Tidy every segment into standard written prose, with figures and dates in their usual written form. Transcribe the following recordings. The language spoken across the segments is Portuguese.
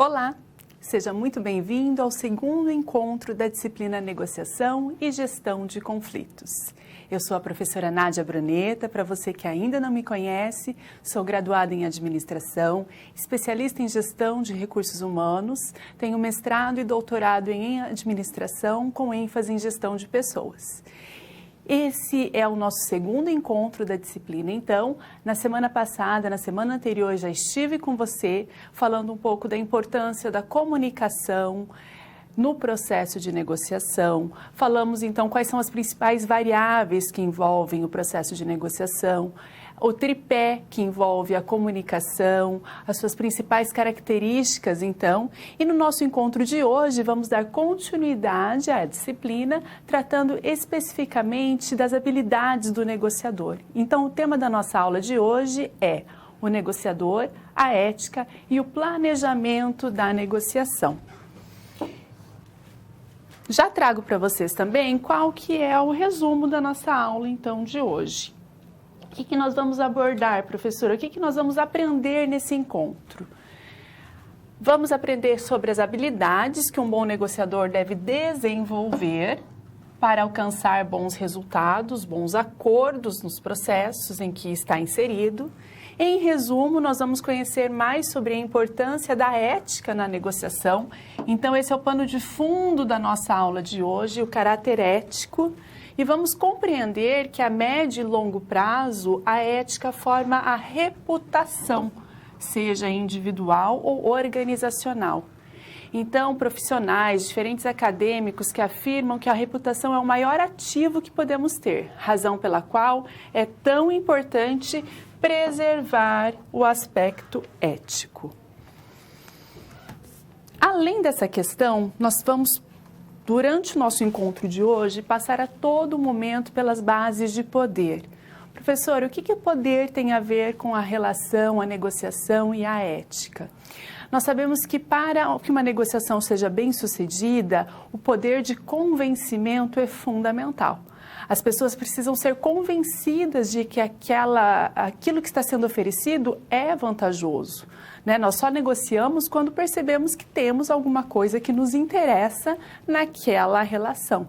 Olá, seja muito bem-vindo ao segundo encontro da disciplina Negociação e Gestão de Conflitos. Eu sou a professora Nádia Bruneta. Para você que ainda não me conhece, sou graduada em Administração, especialista em Gestão de Recursos Humanos, tenho mestrado e doutorado em Administração com ênfase em Gestão de Pessoas. Esse é o nosso segundo encontro da disciplina, então, na semana passada, na semana anterior, já estive com você falando um pouco da importância da comunicação no processo de negociação. Falamos, então, quais são as principais variáveis que envolvem o processo de negociação, o tripé que envolve a comunicação, as suas principais características, então. E no nosso encontro de hoje, vamos dar continuidade à disciplina, tratando especificamente das habilidades do negociador. Então, o tema da nossa aula de hoje é o negociador, a ética e o planejamento da negociação. Já trago para vocês também qual que é o resumo da nossa aula, então, de hoje. O que nós vamos abordar, professora? O que nós vamos aprender nesse encontro? Vamos aprender sobre as habilidades que um bom negociador deve desenvolver para alcançar bons resultados, bons acordos nos processos em que está inserido. Em resumo, nós vamos conhecer mais sobre a importância da ética na negociação. Então, esse é o pano de fundo da nossa aula de hoje, o caráter ético. E vamos compreender que a médio e longo prazo, a ética forma a reputação, seja individual ou organizacional. Então, profissionais, diferentes acadêmicos que afirmam que a reputação é o maior ativo que podemos ter, razão pela qual é tão importante preservar o aspecto ético. Além dessa questão, nós vamos, durante o nosso encontro de hoje, passar a todo momento pelas bases de poder. Professor, o que o poder tem a ver com a relação, a negociação e a ética? Nós sabemos que para que uma negociação seja bem-sucedida, o poder de convencimento é fundamental. As pessoas precisam ser convencidas de que aquilo que está sendo oferecido é vantajoso. Nós só negociamos quando percebemos que temos alguma coisa que nos interessa naquela relação.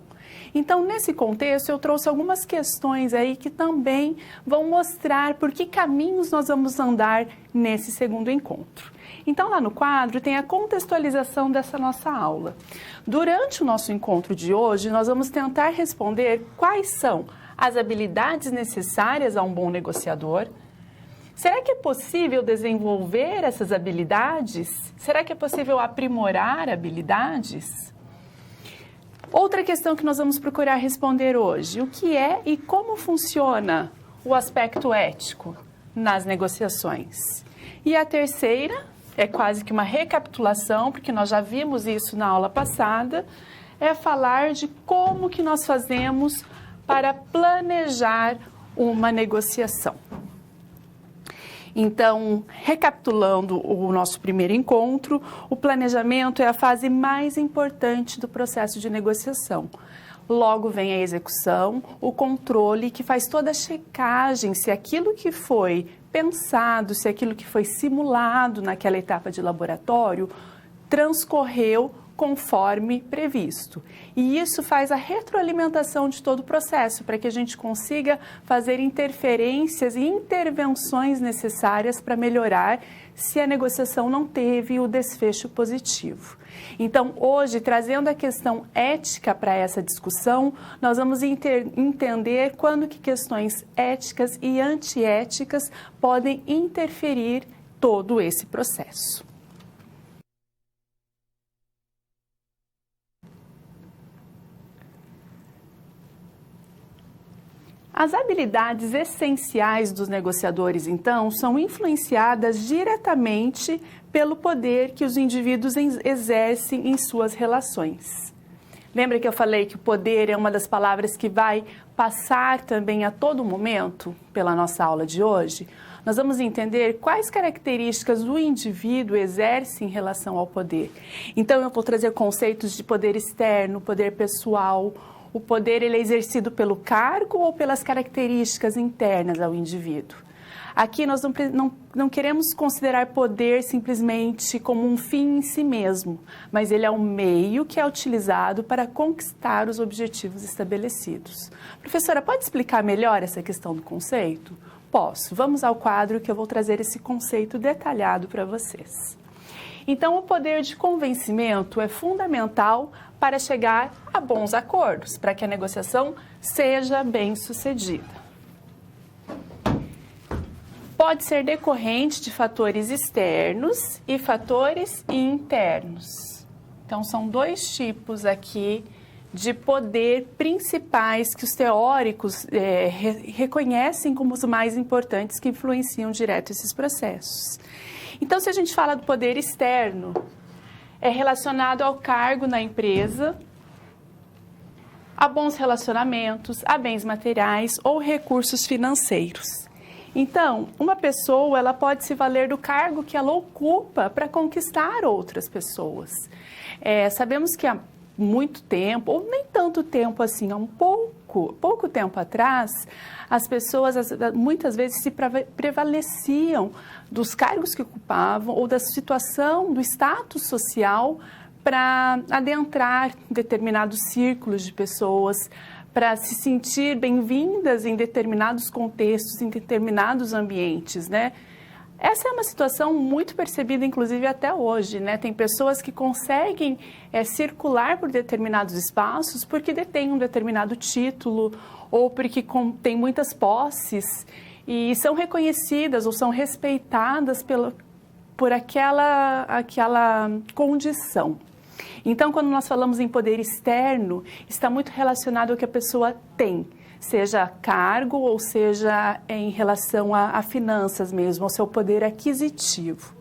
Então, nesse contexto, eu trouxe algumas questões aí que também vão mostrar por que caminhos nós vamos andar nesse segundo encontro. Então, lá no quadro tem a contextualização dessa nossa aula. Durante o nosso encontro de hoje, nós vamos tentar responder quais são as habilidades necessárias a um bom negociador. Será que é possível desenvolver essas habilidades? Será que é possível aprimorar habilidades? Outra questão que nós vamos procurar responder hoje: o que é e como funciona o aspecto ético nas negociações? E a terceira é quase que uma recapitulação, porque nós já vimos isso na aula passada, é falar de como que nós fazemos para planejar uma negociação. Então, recapitulando o nosso primeiro encontro, o planejamento é a fase mais importante do processo de negociação. Logo vem a execução, o controle, que faz toda a checagem se aquilo que foi pensado, se aquilo que foi simulado naquela etapa de laboratório transcorreu conforme previsto. E isso faz a retroalimentação de todo o processo, para que a gente consiga fazer interferências e intervenções necessárias para melhorar se a negociação não teve o desfecho positivo. Então, hoje, trazendo a questão ética para essa discussão, nós vamos entender quando que questões éticas e antiéticas podem interferir todo esse processo. As habilidades essenciais dos negociadores, então, são influenciadas diretamente pelo poder que os indivíduos exercem em suas relações. Lembra que eu falei que o poder é uma das palavras que vai passar também a todo momento pela nossa aula de hoje? Nós vamos entender quais características o indivíduo exerce em relação ao poder. Então, eu vou trazer conceitos de poder externo, poder pessoal. O poder ele é exercido pelo cargo ou pelas características internas ao indivíduo. Aqui nós não queremos considerar poder simplesmente como um fim em si mesmo, mas ele é um meio que é utilizado para conquistar os objetivos estabelecidos. Professora, pode explicar melhor essa questão do conceito? Posso. Vamos ao quadro que eu vou trazer esse conceito detalhado para vocês. Então, o poder de convencimento é fundamental para chegar a bons acordos, para que a negociação seja bem sucedida. Pode ser decorrente de fatores externos e fatores internos. Então, são dois tipos aqui de poder principais que os teóricos reconhecem como os mais importantes que influenciam direto esses processos. Então, se a gente fala do poder externo, é relacionado ao cargo na empresa, a bons relacionamentos, a bens materiais ou recursos financeiros. Então, uma pessoa ela pode se valer do cargo que ela ocupa para conquistar outras pessoas. Sabemos que há muito tempo, ou nem tanto tempo assim, há pouco tempo atrás, as pessoas muitas vezes se prevaleciam dos cargos que ocupavam ou da situação, do status social para adentrar determinados círculos de pessoas, para se sentir bem-vindas em determinados contextos, em determinados ambientes, né? Essa é uma situação muito percebida, inclusive, até hoje, né? Tem pessoas que conseguem circular por determinados espaços porque detêm um determinado título ou porque têm muitas posses e são reconhecidas ou são respeitadas por aquela condição. Então, quando nós falamos em poder externo, está muito relacionado ao que a pessoa tem, seja cargo ou seja em relação a finanças mesmo, ao seu poder aquisitivo.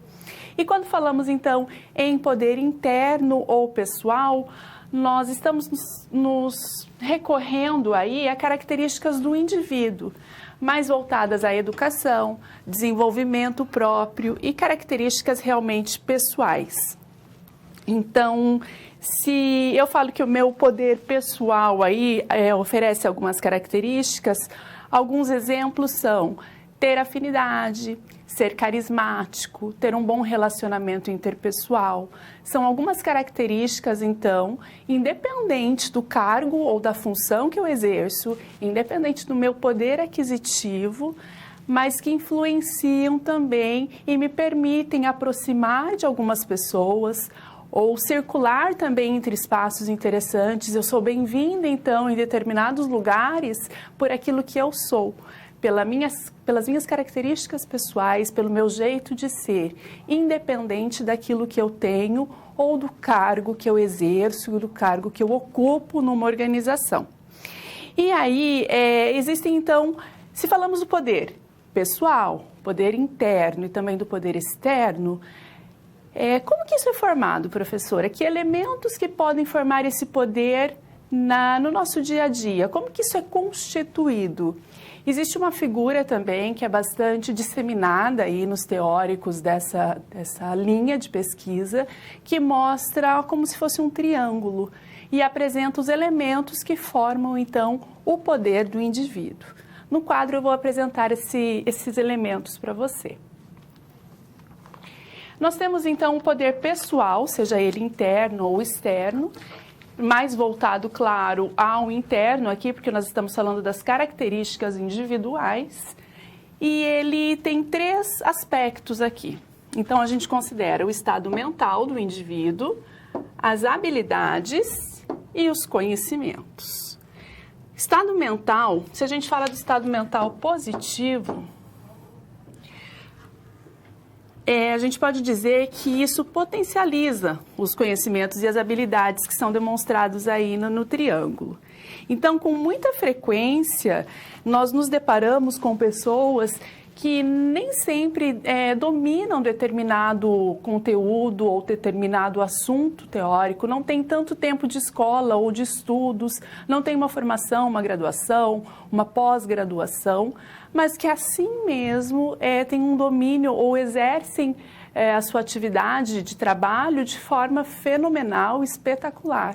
E quando falamos, então, em poder interno ou pessoal, nós estamos nos recorrendo aí a características do indivíduo, mais voltadas à educação, desenvolvimento próprio e características realmente pessoais. Então, se eu falo que o meu poder pessoal aí oferece algumas características, alguns exemplos são ter afinidade, ser carismático, ter um bom relacionamento interpessoal. São algumas características, então, independente do cargo ou da função que eu exerço, independente do meu poder aquisitivo, mas que influenciam também e me permitem aproximar de algumas pessoas, ou circular também entre espaços interessantes. Eu sou bem-vinda, então, em determinados lugares por aquilo que eu sou, pelas minhas características pessoais, pelo meu jeito de ser, independente daquilo que eu tenho ou do cargo que eu exerço, do cargo que eu ocupo numa organização. E aí, existem, então, se falamos do poder pessoal, poder interno e também do poder externo, como que isso é formado, professora? Que elementos que podem formar esse poder no nosso dia a dia? Como que isso é constituído? Existe uma figura também que é bastante disseminada aí nos teóricos dessa linha de pesquisa, que mostra como se fosse um triângulo e apresenta os elementos que formam, então, o poder do indivíduo. No quadro eu vou apresentar esses elementos para você. Nós temos, então, o poder pessoal, seja ele interno ou externo, mais voltado, claro, ao interno aqui, porque nós estamos falando das características individuais, e ele tem 3 aspectos aqui. Então, a gente considera o estado mental do indivíduo, as habilidades e os conhecimentos. Estado mental, se a gente fala do estado mental positivo, a gente pode dizer que isso potencializa os conhecimentos e as habilidades que são demonstrados aí no triângulo. Então, com muita frequência, nós nos deparamos com pessoas que nem sempre dominam determinado conteúdo ou determinado assunto teórico, não tem tanto tempo de escola ou de estudos, não tem uma formação, uma graduação, uma pós-graduação, mas que assim mesmo têm um domínio ou exercem a sua atividade de trabalho de forma fenomenal, espetacular.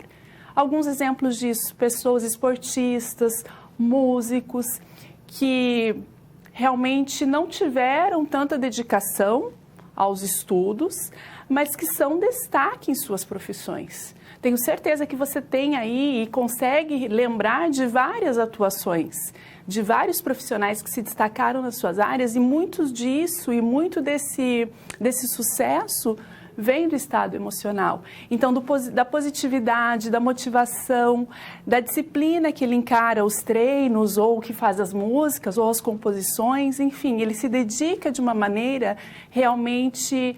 Alguns exemplos disso, pessoas esportistas, músicos, que realmente não tiveram tanta dedicação aos estudos, mas que são destaque em suas profissões. Tenho certeza que você tem aí e consegue lembrar de várias atuações, de vários profissionais que se destacaram nas suas áreas, e muito disso e muito desse sucesso vem do estado emocional. Então, da positividade, da motivação, da disciplina que ele encara os treinos, ou que faz as músicas, ou as composições, enfim, ele se dedica de uma maneira realmente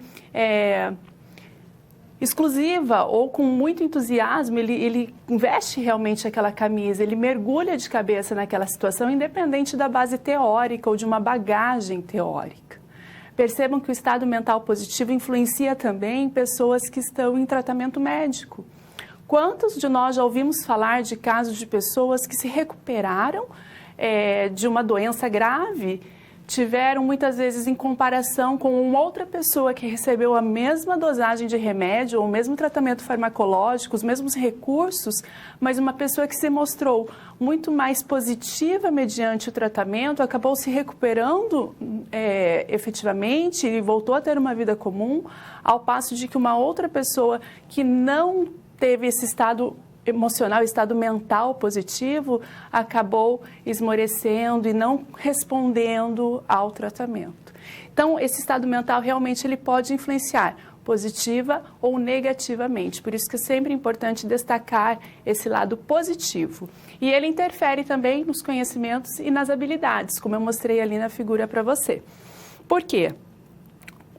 exclusiva, ou com muito entusiasmo. Ele investe realmente aquela camisa, ele mergulha de cabeça naquela situação, independente da base teórica ou de uma bagagem teórica. Percebam que o estado mental positivo influencia também pessoas que estão em tratamento médico. Quantos de nós já ouvimos falar de casos de pessoas que se recuperaram de uma doença grave, tiveram muitas vezes, em comparação com uma outra pessoa que recebeu a mesma dosagem de remédio ou o mesmo tratamento farmacológico, os mesmos recursos, mas uma pessoa que se mostrou muito mais positiva mediante o tratamento, acabou se recuperando efetivamente e voltou a ter uma vida comum, ao passo de que uma outra pessoa que não teve esse estado emocional, estado mental positivo, acabou esmorecendo e não respondendo ao tratamento. Então, esse estado mental realmente ele pode influenciar positiva ou negativamente. Por isso que é sempre importante destacar esse lado positivo. E ele interfere também nos conhecimentos e nas habilidades, como eu mostrei ali na figura para você. Por quê?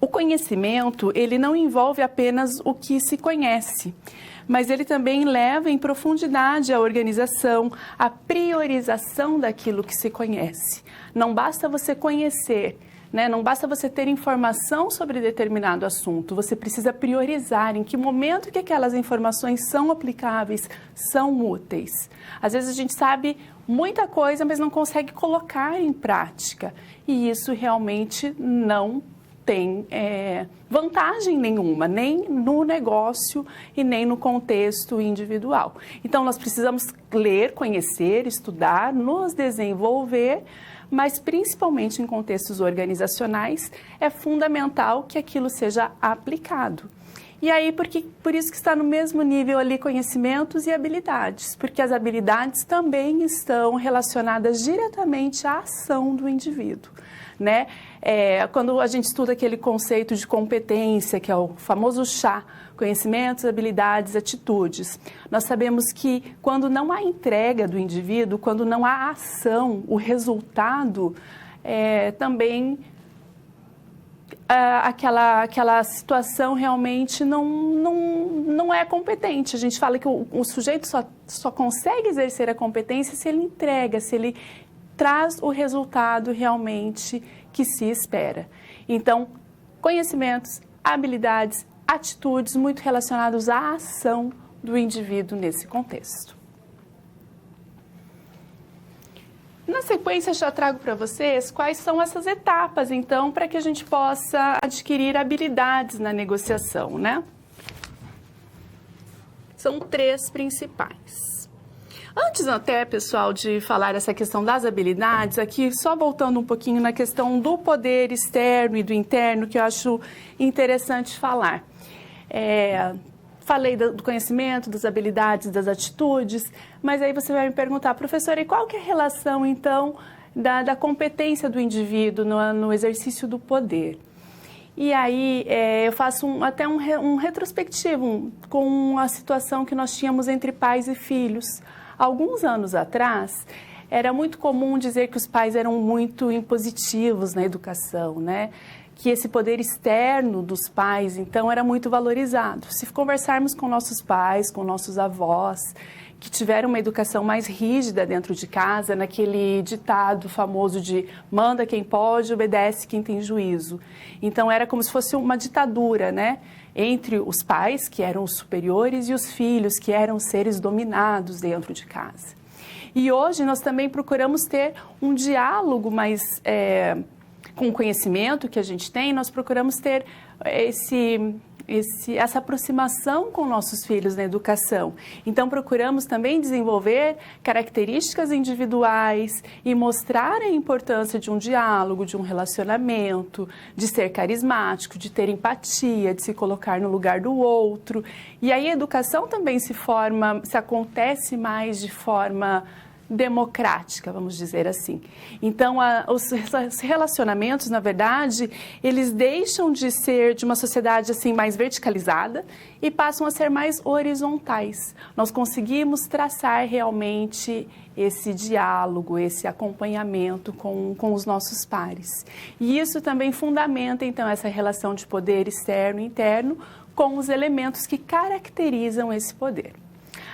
O conhecimento, ele não envolve apenas o que se conhece, mas ele também leva em profundidade a organização, a priorização daquilo que se conhece. Não basta você conhecer, né? Não basta você ter informação sobre determinado assunto, você precisa priorizar em que momento que aquelas informações são aplicáveis, são úteis. Às vezes a gente sabe muita coisa, mas não consegue colocar em prática, e isso realmente não tem vantagem nenhuma, nem no negócio e nem no contexto individual. Então, nós precisamos ler, conhecer, estudar, nos desenvolver, mas principalmente em contextos organizacionais, é fundamental que aquilo seja aplicado. E aí, por isso que está no mesmo nível ali conhecimentos e habilidades, porque as habilidades também estão relacionadas diretamente à ação do indivíduo, né? Quando a gente estuda aquele conceito de competência, que é o famoso chá, conhecimentos, habilidades, atitudes, nós sabemos que quando não há entrega do indivíduo, quando não há ação, o resultado também aquela situação realmente não é competente. A gente fala que o sujeito só consegue exercer a competência se ele entrega, se ele traz o resultado realmente que se espera. Então, conhecimentos, habilidades, atitudes muito relacionados à ação do indivíduo nesse contexto. Na sequência, já trago para vocês quais são essas etapas, então, para que a gente possa adquirir habilidades na negociação, né? São 3 principais. Antes até, pessoal, de falar essa questão das habilidades, aqui só voltando um pouquinho na questão do poder externo e do interno, que eu acho interessante falar. Falei do conhecimento, das habilidades, das atitudes, mas aí você vai me perguntar, professora, e qual que é a relação, então, da competência do indivíduo no exercício do poder? E aí eu faço até um retrospectivo com a situação que nós tínhamos entre pais e filhos. Alguns anos atrás, era muito comum dizer que os pais eram muito impositivos na educação, né? Que esse poder externo dos pais, então, era muito valorizado. Se conversarmos com nossos pais, com nossos avós, que tiveram uma educação mais rígida dentro de casa, naquele ditado famoso de manda quem pode, obedece quem tem juízo. Então, era como se fosse uma ditadura, né? Entre os pais, que eram os superiores, e os filhos, que eram seres dominados dentro de casa. E hoje nós também procuramos ter um diálogo mais, com o conhecimento que a gente tem, nós procuramos ter essa aproximação com nossos filhos na educação. Então, procuramos também desenvolver características individuais e mostrar a importância de um diálogo, de um relacionamento, de ser carismático, de ter empatia, de se colocar no lugar do outro. E aí a educação também se acontece mais de forma democrática, vamos dizer assim. Então, os relacionamentos, na verdade, eles deixam de ser de uma sociedade assim mais verticalizada e passam a ser mais horizontais. Nós conseguimos traçar realmente esse diálogo, esse acompanhamento com os nossos pares. E isso também fundamenta, então, essa relação de poder externo e interno com os elementos que caracterizam esse poder.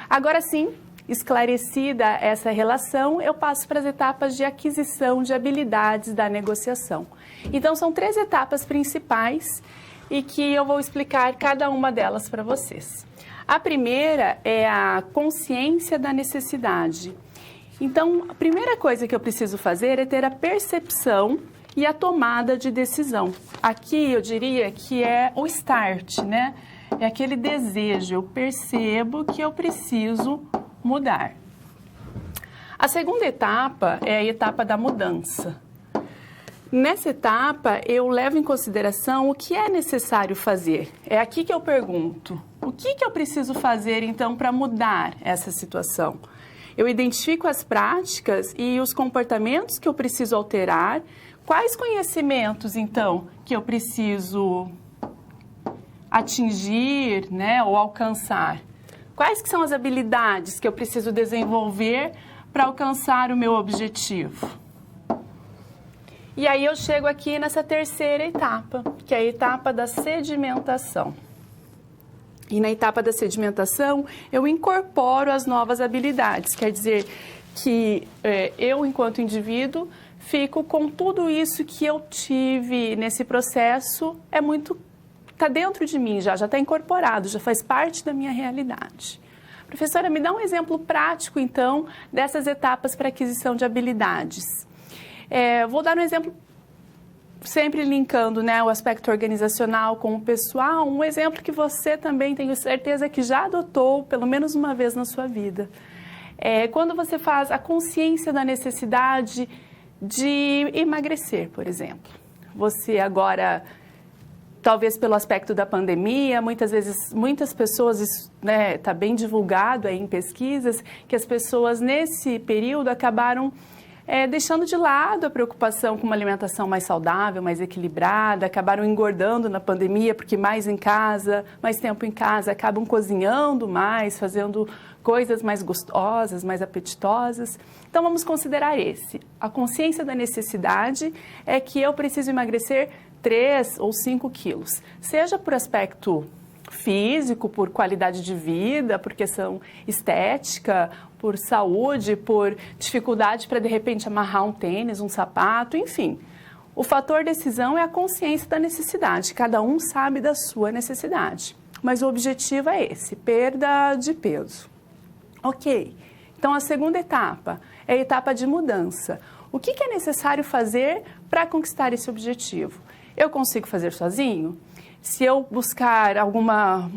Agora sim, esclarecida essa relação, eu passo para as etapas de aquisição de habilidades da negociação. Então, são 3 etapas principais e que eu vou explicar cada uma delas para vocês. A primeira é a consciência da necessidade. Então, a primeira coisa que eu preciso fazer é ter a percepção e a tomada de decisão. Aqui eu diria que é o start, né? É aquele desejo, eu percebo que eu preciso mudar. A segunda etapa é a etapa da mudança. Nessa etapa, eu levo em consideração o que é necessário fazer. É aqui que eu pergunto, o que eu preciso fazer, então, para mudar essa situação? Eu identifico as práticas e os comportamentos que eu preciso alterar. Quais conhecimentos, então, que eu preciso atingir, né, ou alcançar? Quais que são as habilidades que eu preciso desenvolver para alcançar o meu objetivo? E aí eu chego aqui nessa terceira etapa, que é a etapa da sedimentação. E na etapa da sedimentação, eu incorporo as novas habilidades, quer dizer que eu, enquanto indivíduo, fico com tudo isso que eu tive nesse processo, está dentro de mim já está incorporado, já faz parte da minha realidade. Professora, me dá um exemplo prático, então, dessas etapas para aquisição de habilidades. Vou dar um exemplo, sempre linkando, né, o aspecto organizacional com o pessoal, um exemplo que você também, tenho certeza, que já adotou pelo menos uma vez na sua vida. Quando você faz a consciência da necessidade de emagrecer, por exemplo. Você agora, talvez pelo aspecto da pandemia, muitas pessoas, né, está bem divulgado aí em pesquisas, que as pessoas nesse período acabaram deixando de lado a preocupação com uma alimentação mais saudável, mais equilibrada, acabaram engordando na pandemia, porque mais tempo em casa, acabam cozinhando mais, fazendo coisas mais gostosas, mais apetitosas. Então, vamos considerar a consciência da necessidade é que eu preciso emagrecer 3 ou 5 quilos, seja por aspecto físico, por qualidade de vida, por questão estética, por saúde, por dificuldade para, de repente, amarrar um tênis, um sapato, enfim. O fator decisão é a consciência da necessidade, cada um sabe da sua necessidade, mas o objetivo é esse, perda de peso. Ok, então a segunda etapa é a etapa de mudança. O que é necessário fazer para conquistar esse objetivo? Eu consigo fazer sozinho? Se eu buscar alguma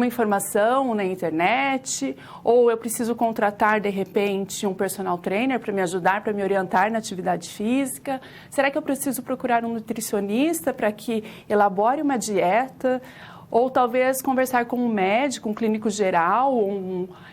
informação na internet, ou eu preciso contratar, de repente, um personal trainer para me ajudar, para me orientar na atividade física? Será que eu preciso procurar um nutricionista para que elabore uma dieta? Ou talvez conversar com um médico, um clínico geral,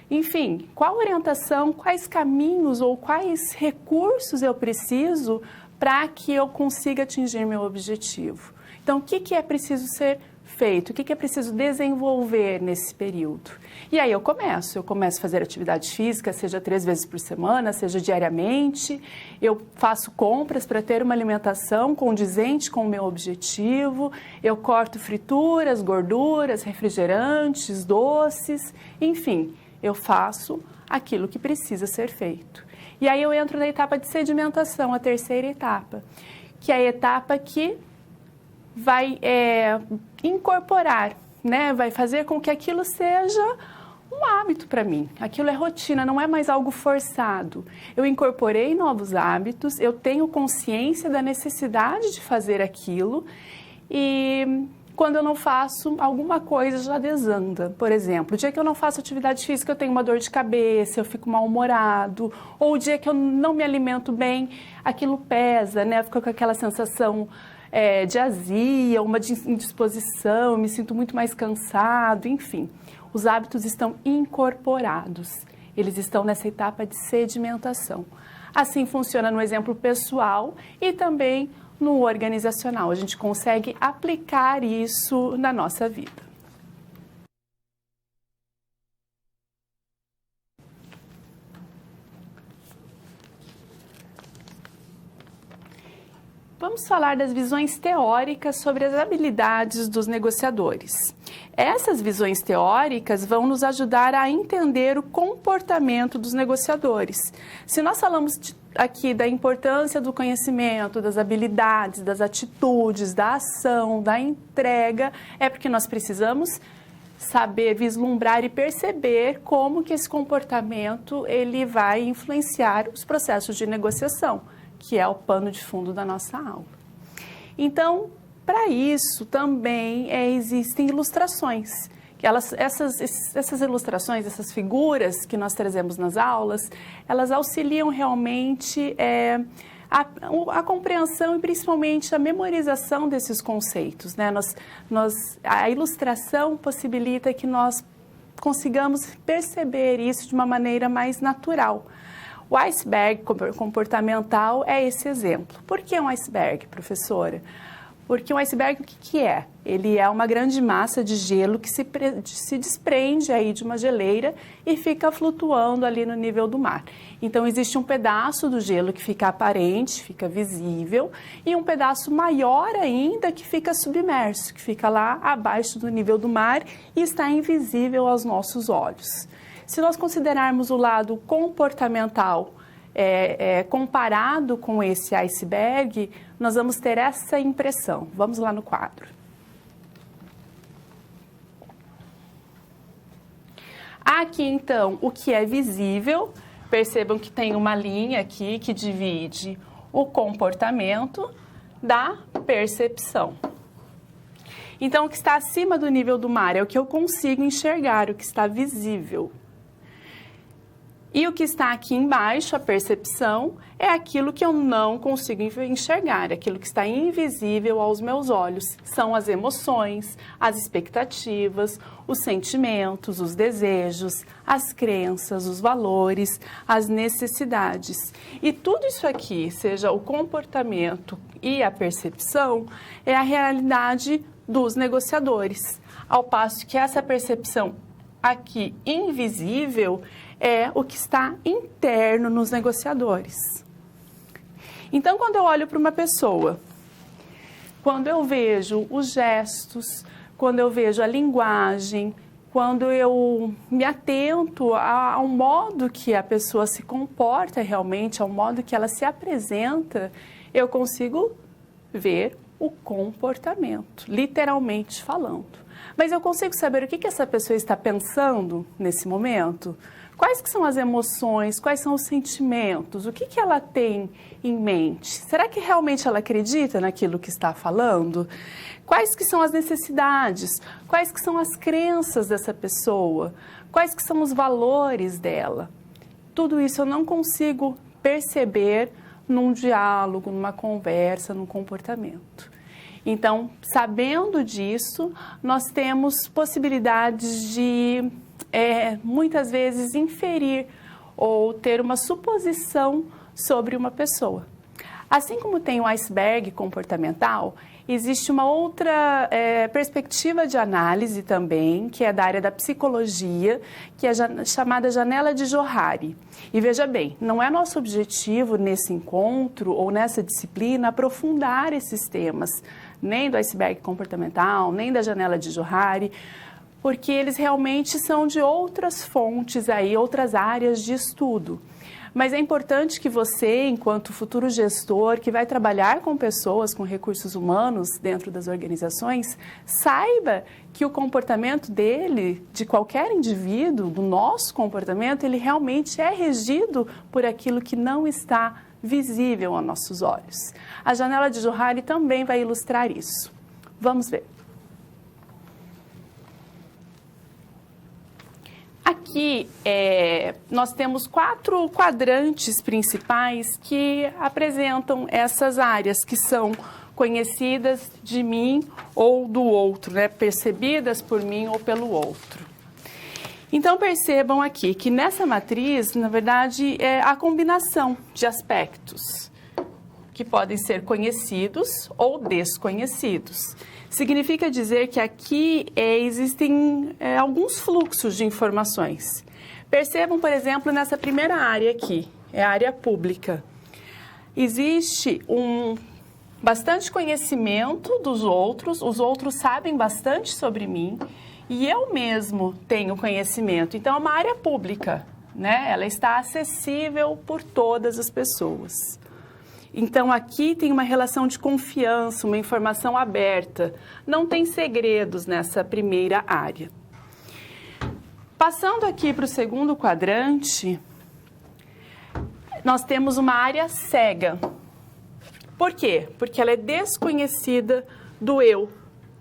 enfim, qual orientação, quais caminhos ou quais recursos eu preciso para que eu consiga atingir meu objetivo? Então, o que é preciso ser feito? O que é preciso desenvolver nesse período? E aí eu começo a fazer atividade física, seja 3 vezes por semana, seja diariamente. Eu faço compras para ter uma alimentação condizente com o meu objetivo. Eu corto frituras, gorduras, refrigerantes, doces, enfim, eu faço aquilo que precisa ser feito. E aí eu entro na etapa de sedimentação, a terceira etapa, que é a etapa que vai incorporar, né? Vai fazer com que aquilo seja um hábito para mim. Aquilo é rotina, não é mais algo forçado. Eu incorporei novos hábitos, eu tenho consciência da necessidade de fazer aquilo e quando eu não faço alguma coisa já desanda. Por exemplo, o dia que eu não faço atividade física eu tenho uma dor de cabeça, eu fico mal-humorado, ou o dia que eu não me alimento bem, aquilo pesa, né? Eu fico com aquela sensação de azia, uma indisposição, eu me sinto muito mais cansado, enfim. Os hábitos estão incorporados, eles estão nessa etapa de sedimentação. Assim funciona no exemplo pessoal e também no organizacional. A gente consegue aplicar isso na nossa vida. Vamos falar das visões teóricas sobre as habilidades dos negociadores. Essas visões teóricas vão nos ajudar a entender o comportamento dos negociadores. Se nós falamos aqui da importância do conhecimento, das habilidades, das atitudes, da ação, da entrega, é porque nós precisamos saber vislumbrar e perceber como que esse comportamento ele vai influenciar os processos de negociação, que é o pano de fundo da nossa aula. Então, para isso também existem ilustrações. Essas ilustrações, essas figuras que nós trazemos nas aulas, elas auxiliam realmente a compreensão e principalmente a memorização desses conceitos, né? A ilustração possibilita que nós consigamos perceber isso de uma maneira mais natural. O iceberg comportamental é esse exemplo. Por que um iceberg, professora? Porque um iceberg, o que é? Ele é uma grande massa de gelo que se desprende aí de uma geleira e fica flutuando ali no nível do mar. Então, existe um pedaço do gelo que fica aparente, fica visível, e um pedaço maior ainda que fica submerso, que fica lá abaixo do nível do mar e está invisível aos nossos olhos. Se nós considerarmos o lado comportamental comparado com esse iceberg, nós vamos ter essa impressão. Vamos lá no quadro. Aqui, então, o que é visível, percebam que tem uma linha aqui que divide o comportamento da percepção. Então, o que está acima do nível do mar é o que eu consigo enxergar, o que está visível. E o que está aqui embaixo, a percepção, é aquilo que eu não consigo enxergar, aquilo que está invisível aos meus olhos. São as emoções, as expectativas, os sentimentos, os desejos, as crenças, os valores, as necessidades. E tudo isso aqui, seja o comportamento e a percepção, é a realidade dos negociadores. Ao passo que essa percepção aqui invisível é o que está interno nos negociadores. Então, quando eu olho para uma pessoa, quando eu vejo os gestos, quando eu vejo a linguagem, quando eu me atento ao modo que a pessoa se comporta realmente, ao modo que ela se apresenta, eu consigo ver o comportamento, literalmente falando. Mas eu consigo saber o que essa pessoa está pensando nesse momento? Quais que são as emoções, quais são os sentimentos, o que ela tem em mente? Será que realmente ela acredita naquilo que está falando? Quais que são as necessidades? Quais que são as crenças dessa pessoa? Quais que são os valores dela? Tudo isso eu não consigo perceber num diálogo, numa conversa, num comportamento. Então, sabendo disso, nós temos possibilidades de muitas vezes inferir ou ter uma suposição sobre uma pessoa. Assim como tem o iceberg comportamental, existe uma outra perspectiva de análise também, que é da área da psicologia, que é chamada janela de Johari. E veja bem, não é nosso objetivo nesse encontro ou nessa disciplina aprofundar esses temas, nem do iceberg comportamental, nem da janela de Johari, porque eles realmente são de outras fontes aí, outras áreas de estudo. Mas é importante que você, enquanto futuro gestor, que vai trabalhar com pessoas, com recursos humanos dentro das organizações, saiba que o comportamento dele, de qualquer indivíduo, do nosso comportamento, ele realmente é regido por aquilo que não está visível aos nossos olhos. A janela de Johari também vai ilustrar isso. Vamos ver. aqui nós temos 4 quadrantes principais que apresentam essas áreas que são conhecidas de mim ou do outro, né? Percebidas por mim ou pelo outro. Então percebam aqui que nessa matriz, na verdade, é a combinação de aspectos que podem ser conhecidos ou desconhecidos. Significa dizer que aqui existem alguns fluxos de informações. Percebam, por exemplo, nessa primeira área aqui, é a área pública. Existe bastante conhecimento dos outros, os outros sabem bastante sobre mim e eu mesmo tenho conhecimento. Então, é uma área pública, né? Ela está acessível por todas as pessoas. Então, aqui tem uma relação de confiança, uma informação aberta. Não tem segredos nessa primeira área. Passando aqui para o segundo quadrante, nós temos uma área cega. Por quê? Porque ela é desconhecida do eu.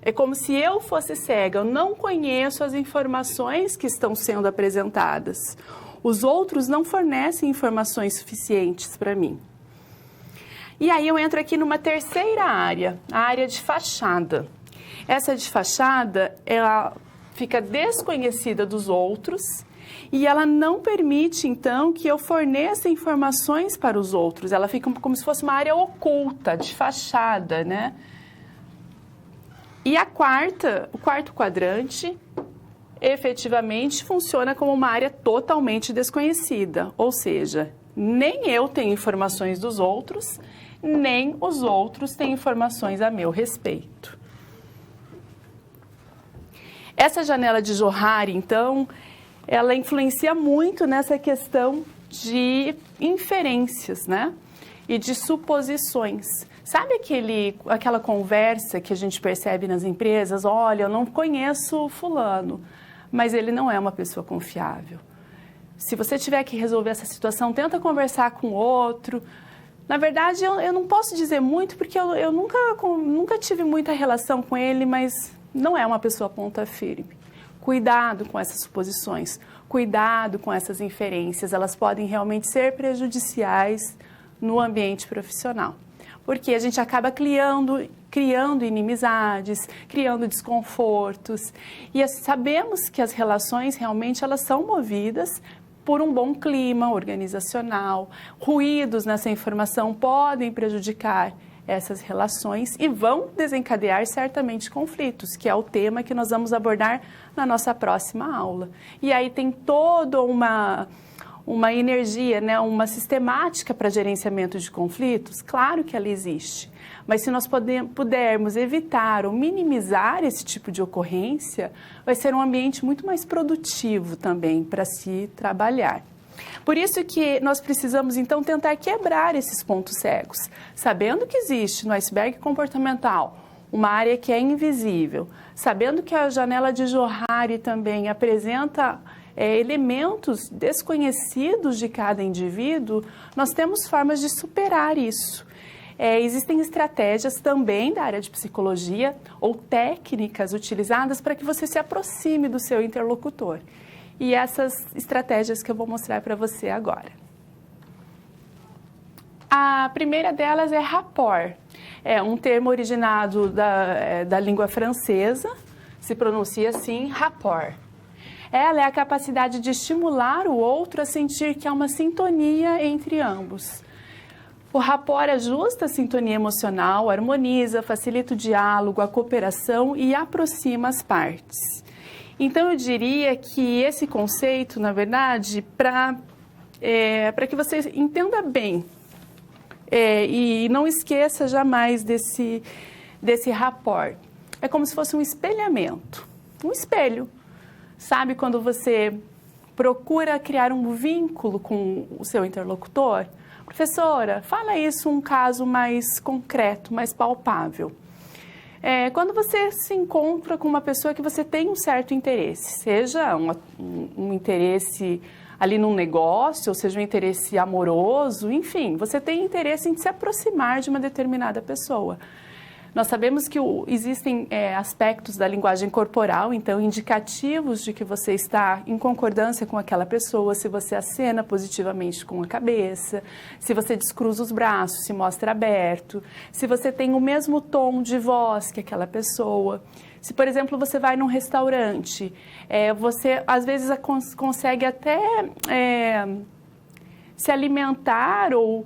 É como se eu fosse cega, eu não conheço as informações que estão sendo apresentadas. Os outros não fornecem informações suficientes para mim. E aí eu entro aqui numa terceira área, a área de fachada. Essa de fachada, ela fica desconhecida dos outros e ela não permite, então, que eu forneça informações para os outros. Ela fica como se fosse uma área oculta, de fachada, né? E o quarto quadrante, efetivamente, funciona como uma área totalmente desconhecida. Ou seja, nem eu tenho informações dos outros, nem os outros têm informações a meu respeito. Essa janela de Johari, então, ela influencia muito nessa questão de inferências, né? E de suposições. Sabe aquela conversa que a gente percebe nas empresas? Olha, eu não conheço fulano, mas ele não é uma pessoa confiável. Se você tiver que resolver essa situação, tenta conversar com outro. Na verdade, eu não posso dizer muito, porque eu nunca tive muita relação com ele, mas não é uma pessoa ponta firme. Cuidado com essas suposições, cuidado com essas inferências, elas podem realmente ser prejudiciais no ambiente profissional. Porque a gente acaba criando inimizades, criando desconfortos. E sabemos que as relações realmente elas são movidas por um bom clima organizacional. Ruídos nessa informação podem prejudicar essas relações e vão desencadear certamente conflitos, que é o tema que nós vamos abordar na nossa próxima aula. E aí tem toda uma energia, né, uma sistemática para gerenciamento de conflitos. Claro que ela existe, mas se nós pudermos evitar ou minimizar esse tipo de ocorrência, vai ser um ambiente muito mais produtivo também para se trabalhar. Por isso que nós precisamos, então, tentar quebrar esses pontos cegos, sabendo que existe no iceberg comportamental uma área que é invisível, sabendo que a janela de Johari também apresenta elementos desconhecidos de cada indivíduo, nós temos formas de superar isso. Existem estratégias também da área de psicologia ou técnicas utilizadas para que você se aproxime do seu interlocutor. E essas estratégias que eu vou mostrar para você agora. A primeira delas é rapport. É um termo originado da língua francesa, se pronuncia assim, rapport. Ela é a capacidade de estimular o outro a sentir que há uma sintonia entre ambos. O rapport ajusta a sintonia emocional, harmoniza, facilita o diálogo, a cooperação e aproxima as partes. Então, eu diria que esse conceito, na verdade, para que você entenda bem e não esqueça jamais desse rapport. É como se fosse um espelhamento, um espelho. Sabe quando você procura criar um vínculo com o seu interlocutor? Professora, fala isso um caso mais concreto, mais palpável. Quando você se encontra com uma pessoa que você tem um certo interesse, seja um interesse ali num negócio, ou seja um interesse amoroso, enfim, você tem interesse em se aproximar de uma determinada pessoa. Nós sabemos que existem aspectos da linguagem corporal, então indicativos de que você está em concordância com aquela pessoa, se você acena positivamente com a cabeça, se você descruza os braços, se mostra aberto, se você tem o mesmo tom de voz que aquela pessoa. Se, por exemplo, você vai num restaurante, você às vezes consegue até se alimentar ou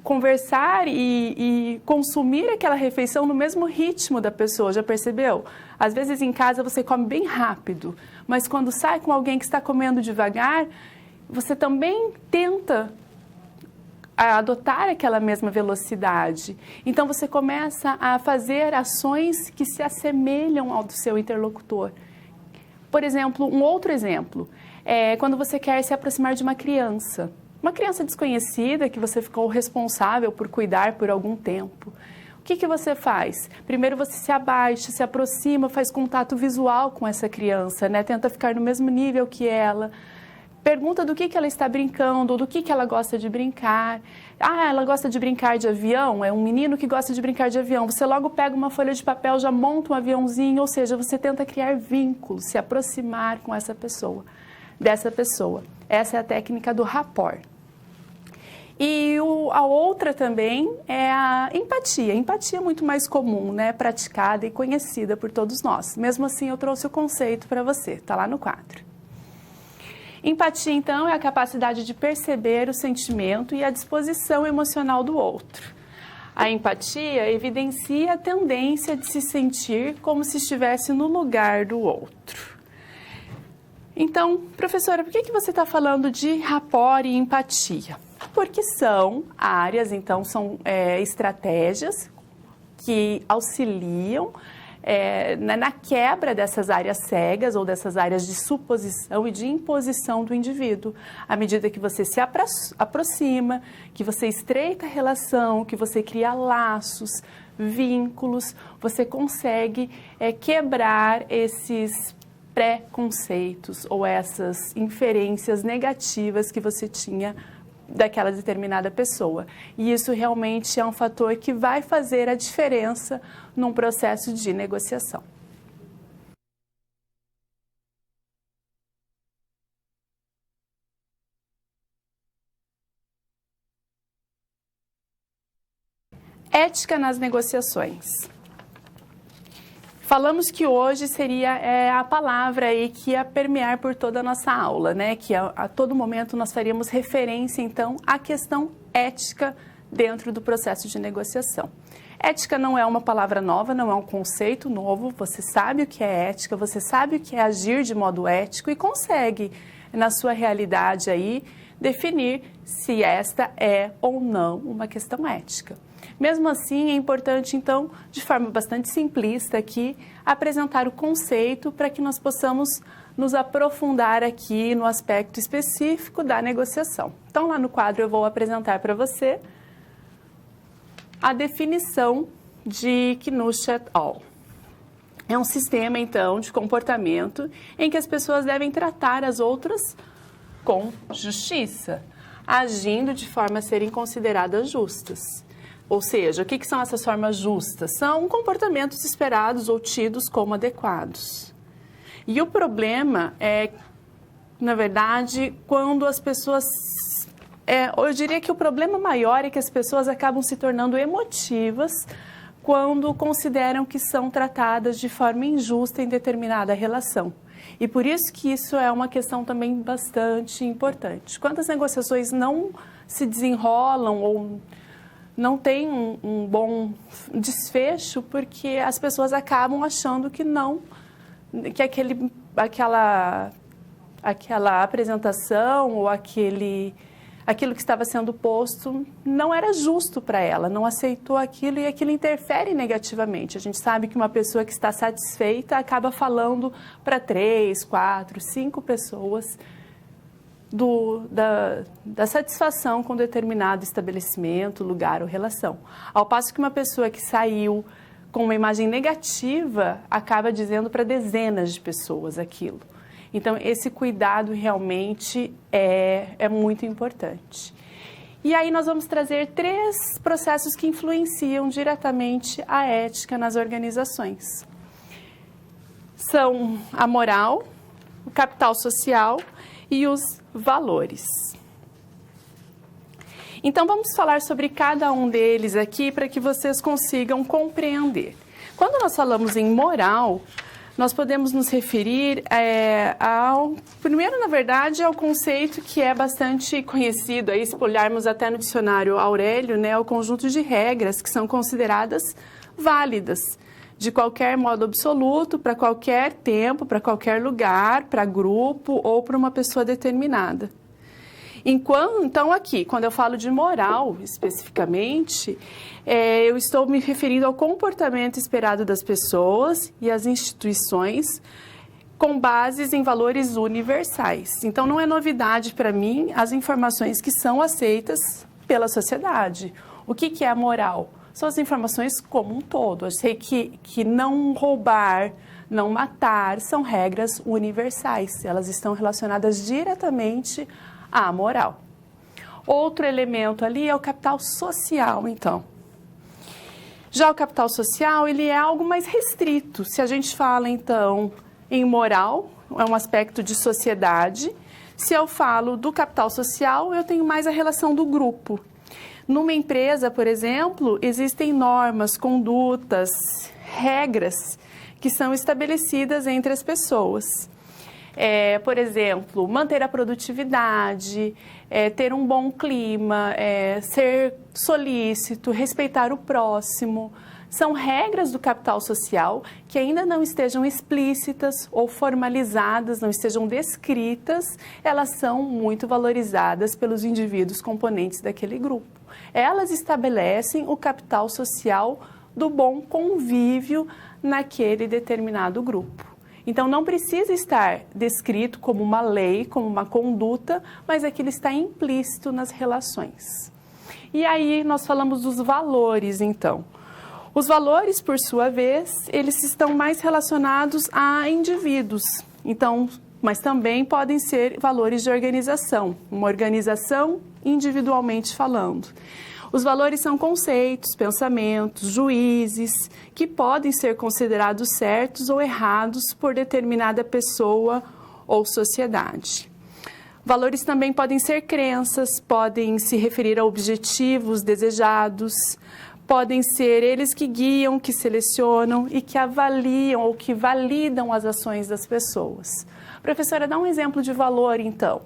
conversar e consumir aquela refeição no mesmo ritmo da pessoa, já percebeu? Às vezes em casa você come bem rápido, mas quando sai com alguém que está comendo devagar, você também tenta adotar aquela mesma velocidade. Então você começa a fazer ações que se assemelham ao do seu interlocutor. Por exemplo, um outro exemplo é quando você quer se aproximar de uma criança desconhecida que você ficou responsável por cuidar por algum tempo. O que você faz? Primeiro você se abaixa, se aproxima, faz contato visual com essa criança, né? Tenta ficar no mesmo nível que ela. Pergunta do que ela está brincando, do que ela gosta de brincar. Ah, ela gosta de brincar de avião? É um menino que gosta de brincar de avião. Você logo pega uma folha de papel, já monta um aviãozinho, ou seja, você tenta criar vínculos, se aproximar com essa pessoa, dessa pessoa. Essa é a técnica do rapport. E a outra também é a empatia. A empatia é muito mais comum, né? Praticada e conhecida por todos nós. Mesmo assim, eu trouxe o conceito para você, está lá no quadro. Empatia, então, é a capacidade de perceber o sentimento e a disposição emocional do outro. A empatia evidencia a tendência de se sentir como se estivesse no lugar do outro. Então, professora, por que você está falando de rapport e empatia? Porque são áreas, então, são estratégias que auxiliam na quebra dessas áreas cegas ou dessas áreas de suposição e de imposição do indivíduo. À medida que você se aproxima, que você estreita a relação, que você cria laços, vínculos, você consegue quebrar esses preconceitos ou essas inferências negativas que você tinha daquela determinada pessoa. E isso realmente é um fator que vai fazer a diferença num processo de negociação. Ética nas negociações. Falamos que hoje seria a palavra aí que ia permear por toda a nossa aula, né? Que a todo momento nós faríamos referência, então, à questão ética dentro do processo de negociação. Ética não é uma palavra nova, não é um conceito novo, você sabe o que é ética, você sabe o que é agir de modo ético e consegue, na sua realidade aí, definir se esta é ou não uma questão ética. Mesmo assim, é importante, então, de forma bastante simplista aqui, apresentar o conceito para que nós possamos nos aprofundar aqui no aspecto específico da negociação. Então, lá no quadro eu vou apresentar para você a definição de Knuth et al. É um sistema, então, de comportamento em que as pessoas devem tratar as outras com justiça, agindo de forma a serem consideradas justas. Ou seja, o que são essas formas justas? São comportamentos esperados ou tidos como adequados. E o problema é, na verdade, quando as pessoas... eu diria que o problema maior é que as pessoas acabam se tornando emotivas quando consideram que são tratadas de forma injusta em determinada relação. E por isso que isso é uma questão também bastante importante. Quantas negociações não se desenrolam ou não tem um bom desfecho porque as pessoas acabam achando que aquela apresentação ou aquilo que estava sendo posto não era justo para ela, não aceitou aquilo e aquilo interfere negativamente. A gente sabe que uma pessoa que está satisfeita acaba falando para 3, 4, 5 pessoas da satisfação com determinado estabelecimento, lugar ou relação. Ao passo que uma pessoa que saiu com uma imagem negativa acaba dizendo para dezenas de pessoas aquilo. Então, esse cuidado realmente é muito importante. E aí nós vamos trazer 3 processos que influenciam diretamente a ética nas organizações. São a moral, o capital social e os valores. Então vamos falar sobre cada um deles aqui para que vocês consigam compreender. Quando nós falamos em moral, nós podemos nos referir primeiro, na verdade, ao conceito que é bastante conhecido, aí, se olharmos até no dicionário Aurélio, né, o conjunto de regras que são consideradas válidas, de qualquer modo absoluto, para qualquer tempo, para qualquer lugar, para grupo ou para uma pessoa determinada. Então, aqui, quando eu falo de moral, especificamente, eu estou me referindo ao comportamento esperado das pessoas e as instituições com bases em valores universais. Então, não é novidade para mim as informações que são aceitas pela sociedade. O que é a moral? São as informações como um todo. Eu sei que não roubar, não matar, são regras universais. Elas estão relacionadas diretamente à moral. Outro elemento ali é o capital social, então. Já o capital social, ele é algo mais restrito. Se a gente fala, então, em moral, é um aspecto de sociedade. Se eu falo do capital social, eu tenho mais a relação do grupo. Numa empresa, por exemplo, existem normas, condutas, regras que são estabelecidas entre as pessoas. Por exemplo, manter a produtividade, ter um bom clima, ser solícito, respeitar o próximo. São regras do capital social que ainda não estejam explícitas ou formalizadas, não estejam descritas, elas são muito valorizadas pelos indivíduos componentes daquele grupo. Elas estabelecem o capital social do bom convívio naquele determinado grupo. Então, não precisa estar descrito como uma lei, como uma conduta, mas aquilo está implícito nas relações. E aí, nós falamos dos valores, então. Os valores, por sua vez, eles estão mais relacionados a indivíduos. Então, mas também podem ser valores de organização, uma organização individualmente falando. Os valores são conceitos, pensamentos, juízes, que podem ser considerados certos ou errados por determinada pessoa ou sociedade. Valores também podem ser crenças, podem se referir a objetivos desejados, podem ser eles que guiam, que selecionam e que avaliam ou que validam as ações das pessoas. Professora, dá um exemplo de valor, então.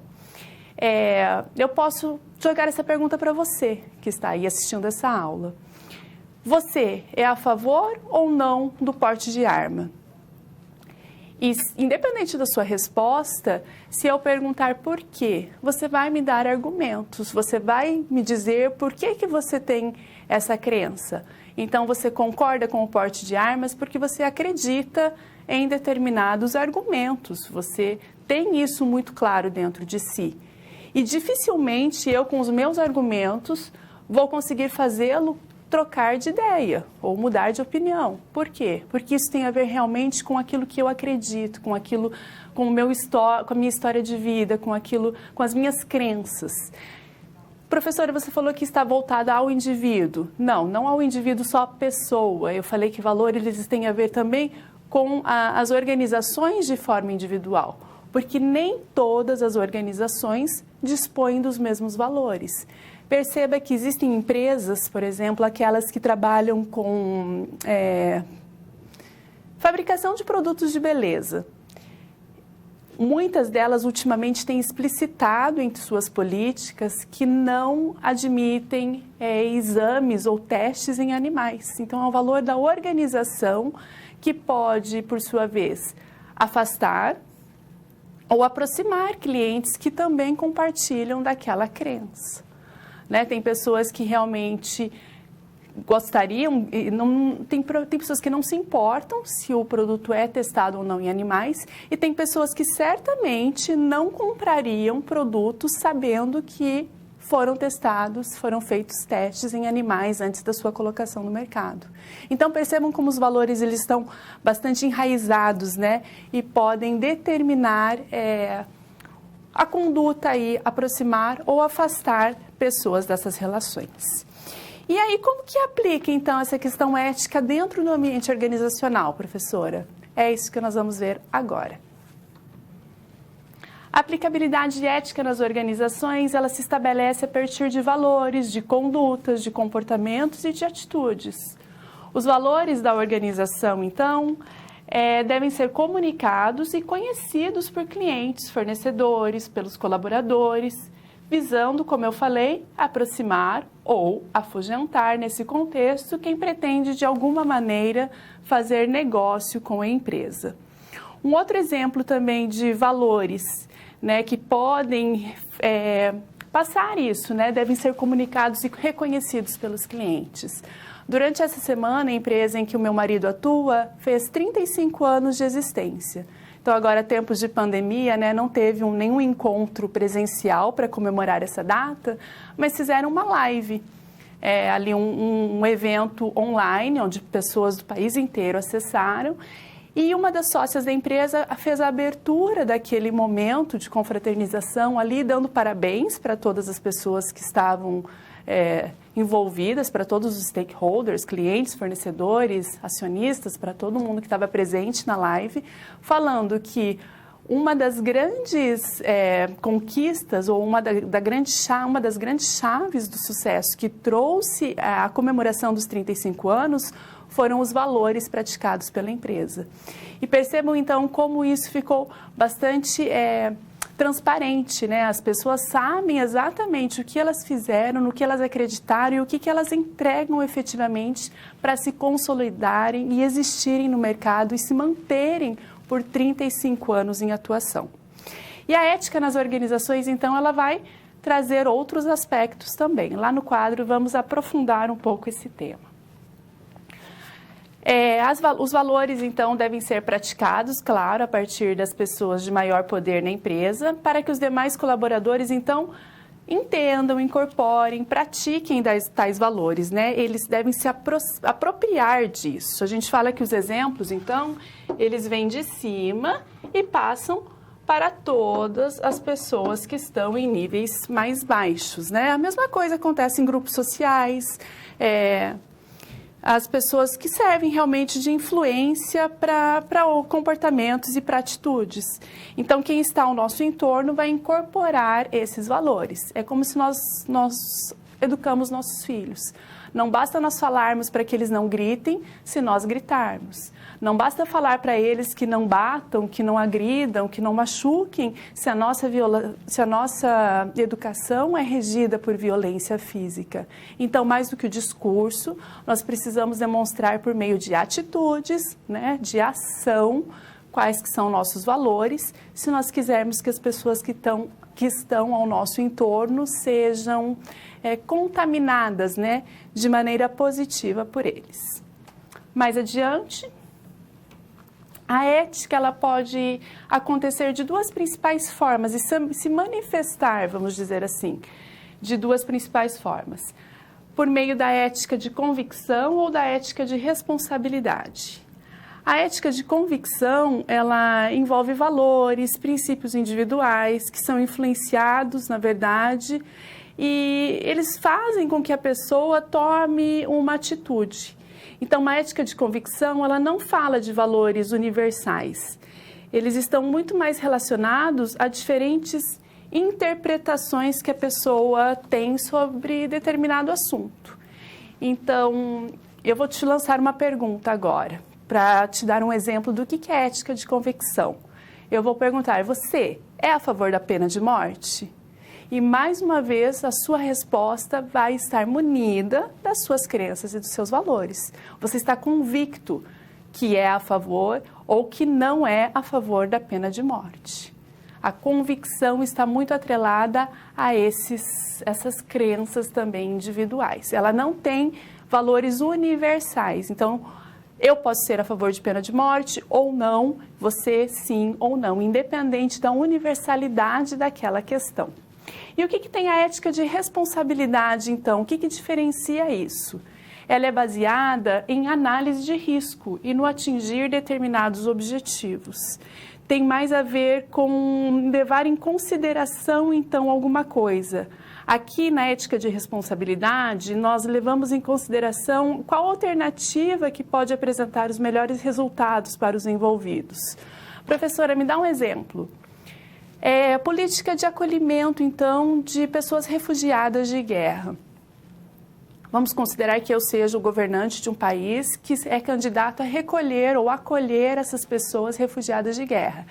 Eu posso jogar essa pergunta para você que está aí assistindo essa aula. Você é a favor ou não do porte de arma? E, independente da sua resposta, se eu perguntar por quê, você vai me dar argumentos, você vai me dizer por que você tem essa crença. Então, você concorda com o porte de armas porque você acredita em determinados argumentos, você tem isso muito claro dentro de si. E dificilmente eu, com os meus argumentos, vou conseguir fazê-lo trocar de ideia ou mudar de opinião. Por quê? Porque isso tem a ver realmente com aquilo que eu acredito, com aquilo, com a minha história de vida, com as minhas crenças. Professora, você falou que está voltada ao indivíduo. Não ao indivíduo só pessoa. Eu falei que valores eles têm a ver também com as organizações de forma individual, porque nem todas as organizações dispõem dos mesmos valores. Perceba que existem empresas, por exemplo, aquelas que trabalham com fabricação de produtos de beleza. Muitas delas ultimamente têm explicitado entre suas políticas que não admitem exames ou testes em animais. Então, é o valor da organização que pode, por sua vez, afastar ou aproximar clientes que também compartilham daquela crença. Né? Tem pessoas que realmente gostariam, tem pessoas que não se importam se o produto é testado ou não em animais, e tem pessoas que certamente não comprariam produtos sabendo que foram testados, foram feitos testes em animais antes da sua colocação no mercado. Então, percebam como os valores eles estão bastante enraizados, né? E podem determinar a conduta aí, aproximar ou afastar pessoas dessas relações. E aí, como que aplica, então, essa questão ética dentro do ambiente organizacional, professora? É isso que nós vamos ver agora. A aplicabilidade ética nas organizações, ela se estabelece a partir de valores, de condutas, de comportamentos e de atitudes. Os valores da organização, então, devem ser comunicados e conhecidos por clientes, fornecedores, pelos colaboradores, visando, como eu falei, aproximar ou afugentar nesse contexto quem pretende de alguma maneira fazer negócio com a empresa. Um outro exemplo também de valores, né, que podem passar isso, né, devem ser comunicados e reconhecidos pelos clientes. Durante essa semana, a empresa em que o meu marido atua fez 35 anos de existência. Então, agora, tempos de pandemia, né, não teve nenhum encontro presencial para comemorar essa data, mas fizeram uma live, ali um evento online, onde pessoas do país inteiro acessaram, e uma das sócias da empresa fez a abertura daquele momento de confraternização ali, dando parabéns para todas as pessoas que estavam envolvidas, para todos os stakeholders, clientes, fornecedores, acionistas, para todo mundo que estava presente na live, falando que uma das grandes conquistas ou uma das grandes chaves do sucesso que trouxe a comemoração dos 35 anos foram os valores praticados pela empresa. E percebam então como isso ficou bastante transparente, né? As pessoas sabem exatamente o que elas fizeram, no que elas acreditaram e o que elas entregam efetivamente para se consolidarem e existirem no mercado e se manterem por 35 anos em atuação. E a ética nas organizações, então, ela vai trazer outros aspectos também. Lá no quadro vamos aprofundar um pouco esse tema. Os valores, então, devem ser praticados, claro, a partir das pessoas de maior poder na empresa, para que os demais colaboradores, então, entendam, incorporem, pratiquem tais valores, né? Eles devem se apropriar disso. A gente fala que os exemplos, então, eles vêm de cima e passam para todas as pessoas que estão em níveis mais baixos, né? A mesma coisa acontece em grupos sociais, as pessoas que servem realmente de influência para comportamentos e para atitudes. Então, quem está ao nosso entorno vai incorporar esses valores. É como se nós educamos nossos filhos. Não basta nós falarmos para que eles não gritem se nós gritarmos. Não basta falar para eles que não batam, que não agridam, que não machuquem, se a nossa educação é regida por violência física. Então, mais do que o discurso, nós precisamos demonstrar por meio de atitudes, né, de ação, quais que são nossos valores, se nós quisermos que as pessoas que estão ao nosso entorno sejam contaminadas, né, de maneira positiva por eles. Mais adiante, a ética ela pode acontecer de duas principais formas e se manifestar, vamos dizer assim, de duas principais formas. Por meio da ética de convicção ou da ética de responsabilidade. A ética de convicção, ela envolve valores, princípios individuais que são influenciados, na verdade, e eles fazem com que a pessoa tome uma atitude. Então, uma ética de convicção, ela não fala de valores universais. Eles estão muito mais relacionados a diferentes interpretações que a pessoa tem sobre determinado assunto. Então, eu vou te lançar uma pergunta agora, para te dar um exemplo do que é ética de convicção. Eu vou perguntar, você é a favor da pena de morte? E, mais uma vez, a sua resposta vai estar munida das suas crenças e dos seus valores. Você está convicto que é a favor ou que não é a favor da pena de morte. A convicção está muito atrelada a essas crenças também individuais. Ela não tem valores universais. Então, eu posso ser a favor de pena de morte ou não, você sim ou não, independente da universalidade daquela questão. E o que tem a ética de responsabilidade, então? O que diferencia isso? Ela é baseada em análise de risco e no atingir determinados objetivos. tem mais a ver com levar em consideração, então, alguma coisa. Aqui na ética de responsabilidade, nós levamos em consideração qual alternativa que pode apresentar os melhores resultados para os envolvidos. Professora, me dá um exemplo. Política de acolhimento, então, de pessoas refugiadas de guerra. Vamos considerar que eu seja o governante de um país que é candidato a recolher ou acolher essas pessoas refugiadas de guerra.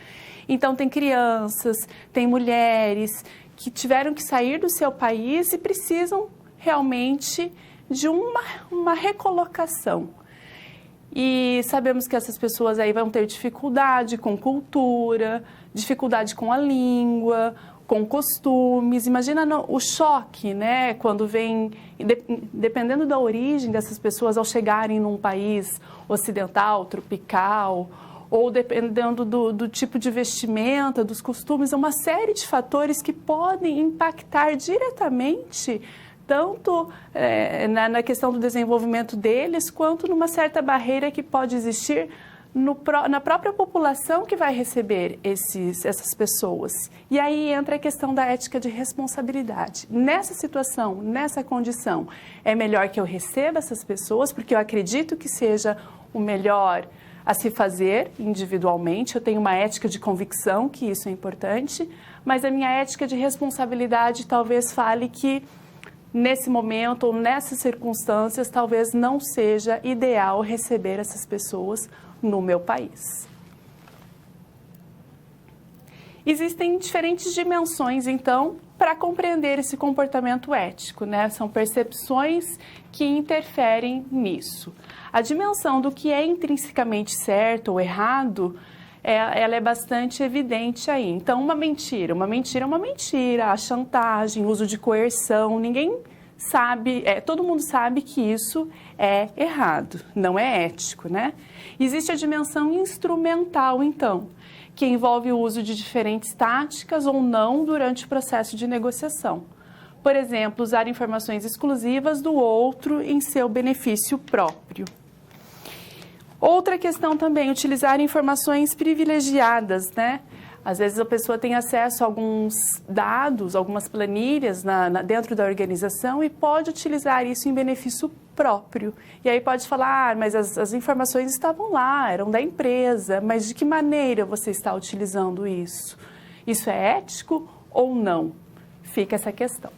Então, tem crianças, tem mulheres que tiveram que sair do seu país e precisam realmente de uma recolocação. E sabemos que essas pessoas aí vão ter dificuldade com cultura, dificuldade com a língua, com costumes. Imagina o choque, né? Quando vem, dependendo da origem dessas pessoas, ao chegarem num país ocidental, tropical, ou dependendo do tipo de vestimenta, dos costumes, uma série de fatores que podem impactar diretamente tanto na questão do desenvolvimento deles, quanto numa certa barreira que pode existir na própria população que vai receber essas pessoas. E aí entra a questão da ética de responsabilidade. Nessa situação, nessa condição, é melhor que eu receba essas pessoas, porque eu acredito que seja o melhor a se fazer individualmente. Eu tenho uma ética de convicção que isso é importante, mas a minha ética de responsabilidade talvez fale que nesse momento ou nessas circunstâncias talvez não seja ideal receber essas pessoas no meu país. Existem diferentes dimensões, então, para compreender esse comportamento ético, né? São percepções que interferem nisso. A dimensão do que é intrinsecamente certo ou errado, ela é bastante evidente aí. Então, uma mentira é uma mentira, a chantagem, o uso de coerção, ninguém sabe, todo mundo sabe que isso é errado, não é ético, né? Existe a dimensão instrumental, então, que envolve o uso de diferentes táticas ou não durante o processo de negociação. Por exemplo, usar informações exclusivas do outro em seu benefício próprio. Outra questão também, utilizar informações privilegiadas, né? Às vezes a pessoa tem acesso a alguns dados, algumas planilhas dentro da organização e pode utilizar isso em benefício próprio. E aí pode falar, mas as informações estavam lá, eram da empresa, mas de que maneira você está utilizando isso? Isso é ético ou não? Fica essa questão.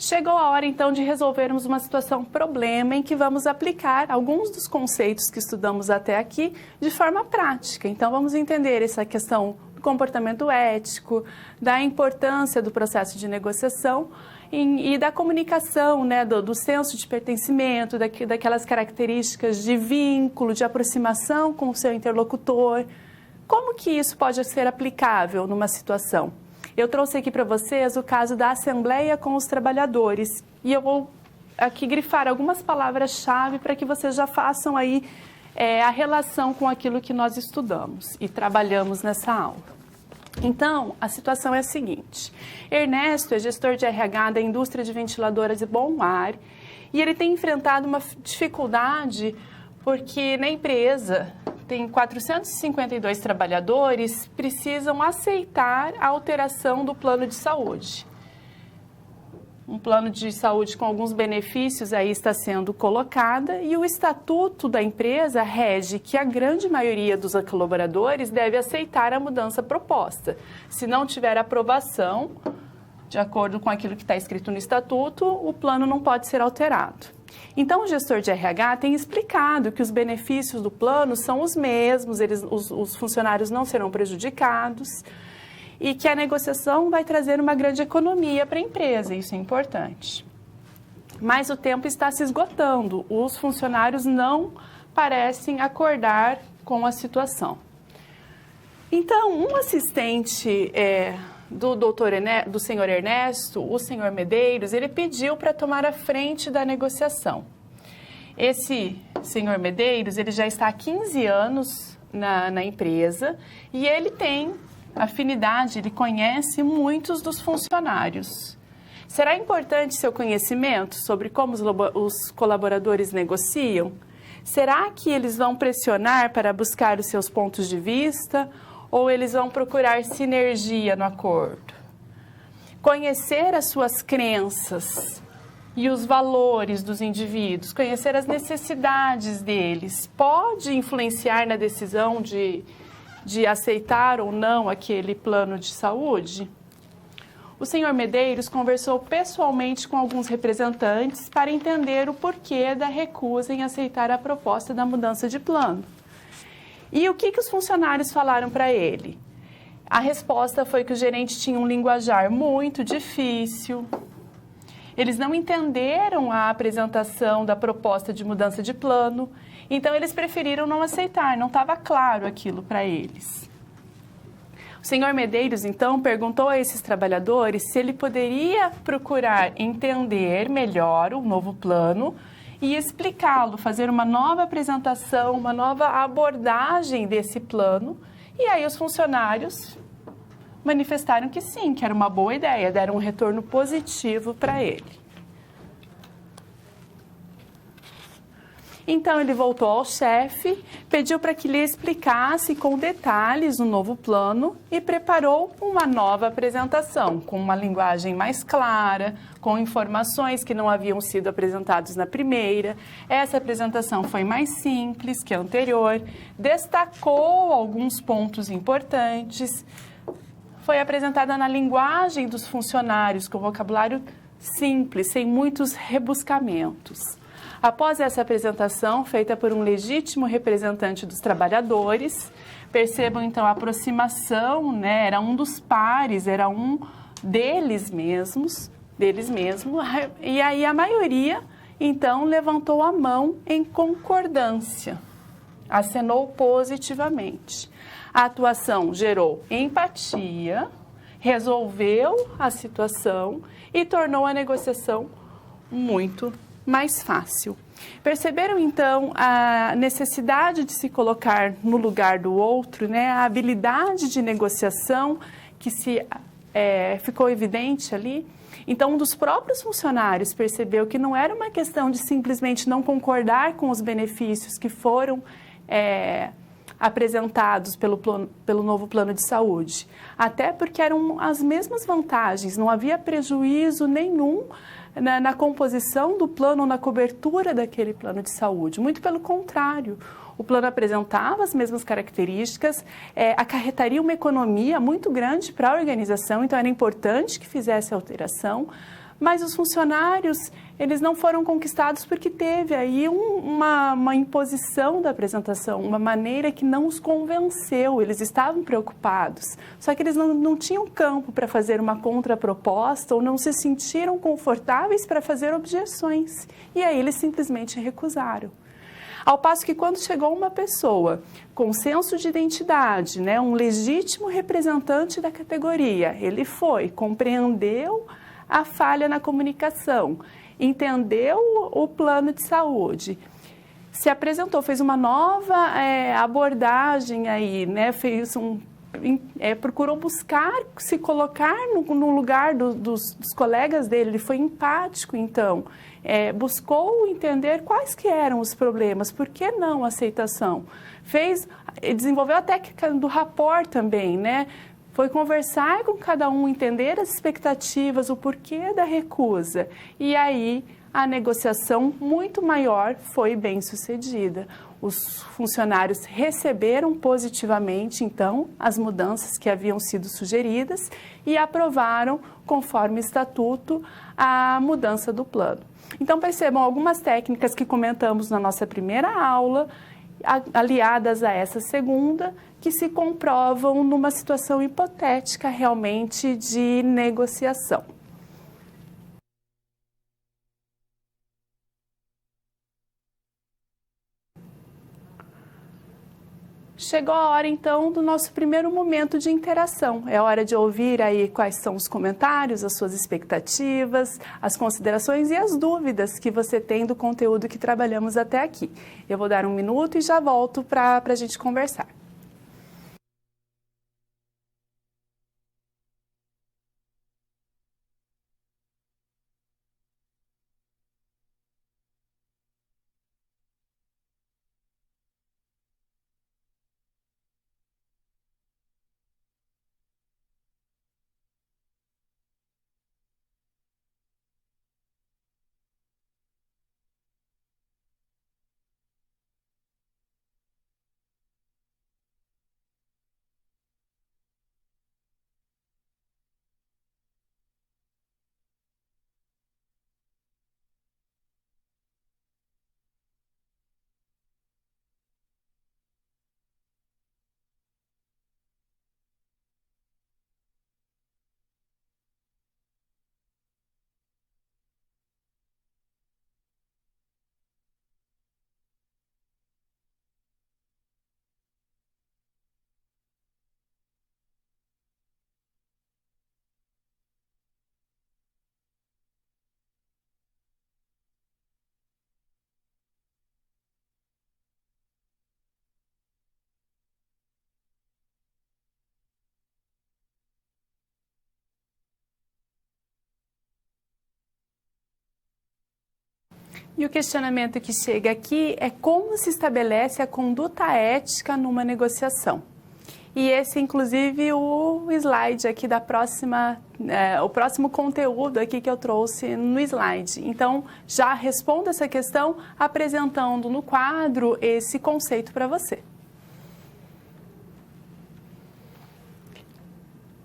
Chegou a hora, então, de resolvermos uma situação problema em que vamos aplicar alguns dos conceitos que estudamos até aqui de forma prática. Então, vamos entender essa questão do comportamento ético, da importância do processo de negociação e da comunicação, né, do senso de pertencimento, daquelas características de vínculo, de aproximação com o seu interlocutor. Como que isso pode ser aplicável numa situação? Eu trouxe aqui para vocês o caso da Assembleia com os Trabalhadores e eu vou aqui grifar algumas palavras-chave para que vocês já façam aí a relação com aquilo que nós estudamos e trabalhamos nessa aula. Então, a situação é a seguinte: Ernesto é gestor de RH da indústria de ventiladoras e bom ar e ele tem enfrentado uma dificuldade porque na empresa tem 452 trabalhadores, precisam aceitar a alteração do plano de saúde. Um plano de saúde com alguns benefícios aí está sendo colocada e o estatuto da empresa rege que a grande maioria dos colaboradores deve aceitar a mudança proposta. Se não tiver aprovação, de acordo com aquilo que está escrito no estatuto, o plano não pode ser alterado. Então, o gestor de RH tem explicado que os benefícios do plano são os mesmos, os funcionários não serão prejudicados e que a negociação vai trazer uma grande economia para a empresa, isso é importante. Mas o tempo está se esgotando, os funcionários não parecem acordar com a situação. Então, um assistente do senhor Ernesto, o senhor Medeiros, ele pediu para tomar a frente da negociação. Esse senhor Medeiros, ele já está há 15 anos na empresa e ele tem afinidade, ele conhece muitos dos funcionários. Será importante seu conhecimento sobre como os colaboradores negociam? Será que eles vão pressionar para buscar os seus pontos de vista ou eles vão procurar sinergia no acordo? Conhecer as suas crenças e os valores dos indivíduos, conhecer as necessidades deles, pode influenciar na decisão de aceitar ou não aquele plano de saúde? O senhor Medeiros conversou pessoalmente com alguns representantes para entender o porquê da recusa em aceitar a proposta da mudança de plano. E o que os funcionários falaram para ele? A resposta foi que o gerente tinha um linguajar muito difícil. Eles não entenderam a apresentação da proposta de mudança de plano, então eles preferiram não aceitar, não estava claro aquilo para eles. O senhor Medeiros, então, perguntou a esses trabalhadores se ele poderia procurar entender melhor o novo plano e explicá-lo, fazer uma nova apresentação, uma nova abordagem desse plano. E aí os funcionários manifestaram que sim, que era uma boa ideia, deram um retorno positivo para ele. Então, ele voltou ao chefe, pediu para que lhe explicasse com detalhes o novo plano e preparou uma nova apresentação, com uma linguagem mais clara, com informações que não haviam sido apresentadas na primeira. Essa apresentação foi mais simples que a anterior, destacou alguns pontos importantes, foi apresentada na linguagem dos funcionários, com vocabulário simples, sem muitos rebuscamentos. Após essa apresentação, feita por um legítimo representante dos trabalhadores, percebam então a aproximação, né? Era um dos pares, era um deles mesmos, e aí a maioria então levantou a mão em concordância, acenou positivamente. A atuação gerou empatia, resolveu a situação e tornou a negociação muito mais fácil. Perceberam, então, a necessidade de se colocar no lugar do outro, né? A habilidade de negociação que ficou evidente ali? Então, um dos próprios funcionários percebeu que não era uma questão de simplesmente não concordar com os benefícios que foram apresentados pelo novo plano de saúde, até porque eram as mesmas vantagens, não havia prejuízo nenhum na composição do plano, na cobertura daquele plano de saúde. Muito pelo contrário, o plano apresentava as mesmas características, acarretaria uma economia muito grande para a organização, então era importante que fizesse a alteração, mas os funcionários, eles não foram conquistados porque teve aí uma imposição da apresentação, uma maneira que não os convenceu, eles estavam preocupados, só que eles não tinham campo para fazer uma contraproposta ou não se sentiram confortáveis para fazer objeções, e aí eles simplesmente recusaram. Ao passo que quando chegou uma pessoa com senso de identidade, né, um legítimo representante da categoria, ele foi, compreendeu a falha na comunicação, entendeu o plano de saúde, se apresentou, fez uma nova abordagem aí, né? Procurou buscar se colocar no lugar dos colegas dele, ele foi empático, então, buscou entender quais que eram os problemas, por que não a aceitação? Desenvolveu a técnica do rapport também, né? Foi conversar com cada um, entender as expectativas, o porquê da recusa. E aí a negociação muito maior foi bem sucedida. Os funcionários receberam positivamente, então, as mudanças que haviam sido sugeridas e aprovaram, conforme estatuto, a mudança do plano. Então, percebam algumas técnicas que comentamos na nossa primeira aula, aliadas a essa segunda, que se comprovam numa situação hipotética realmente de negociação. Chegou a hora, então, do nosso primeiro momento de interação. É hora de ouvir aí quais são os comentários, as suas expectativas, as considerações e as dúvidas que você tem do conteúdo que trabalhamos até aqui. Eu vou dar um minuto e já volto para a gente conversar. E o questionamento que chega aqui é como se estabelece a conduta ética numa negociação. E esse, inclusive, o slide aqui da próxima, o próximo conteúdo aqui que eu trouxe no slide. Então, já respondo essa questão apresentando no quadro esse conceito para você.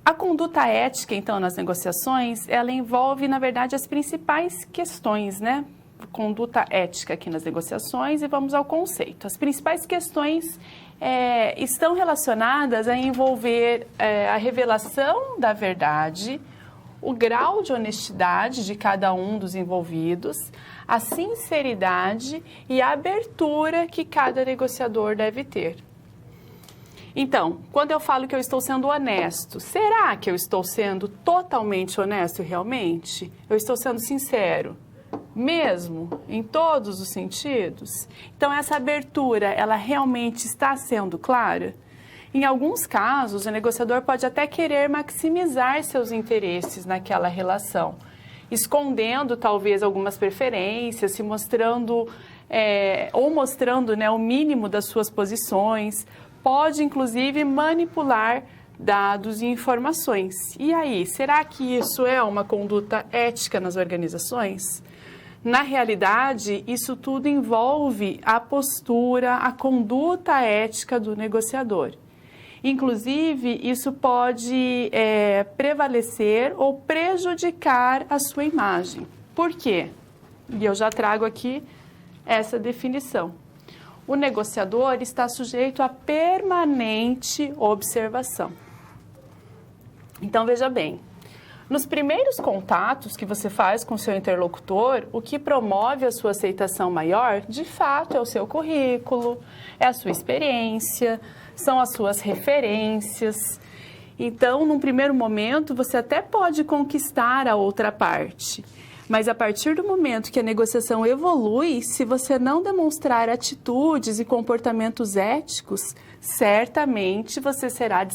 A conduta ética, então, nas negociações, ela envolve, na verdade, as principais questões, né? Conduta ética aqui nas negociações e vamos ao conceito. As principais questões estão relacionadas a envolver a revelação da verdade, o grau de honestidade de cada um dos envolvidos, a sinceridade e a abertura que cada negociador deve ter. Então, quando eu falo que eu estou sendo honesto, será que eu estou sendo totalmente honesto realmente? Eu estou sendo sincero? Mesmo, em todos os sentidos? Então, essa abertura, ela realmente está sendo clara? Em alguns casos, o negociador pode até querer maximizar seus interesses naquela relação, escondendo talvez algumas preferências, se mostrando, ou mostrando, né, o mínimo das suas posições, pode inclusive manipular dados e informações. E aí, será que isso é uma conduta ética nas organizações? Na realidade, isso tudo envolve a postura, a conduta ética do negociador. Inclusive, isso pode prevalecer ou prejudicar a sua imagem. Por quê? E eu já trago aqui essa definição. O negociador está sujeito a permanente observação. Então, veja bem. Nos primeiros contatos que você faz com o seu interlocutor, o que promove a sua aceitação maior, de fato, é o seu currículo, é a sua experiência, são as suas referências. Então, num primeiro momento, você até pode conquistar a outra parte. Mas a partir do momento que a negociação evolui, se você não demonstrar atitudes e comportamentos éticos, certamente você será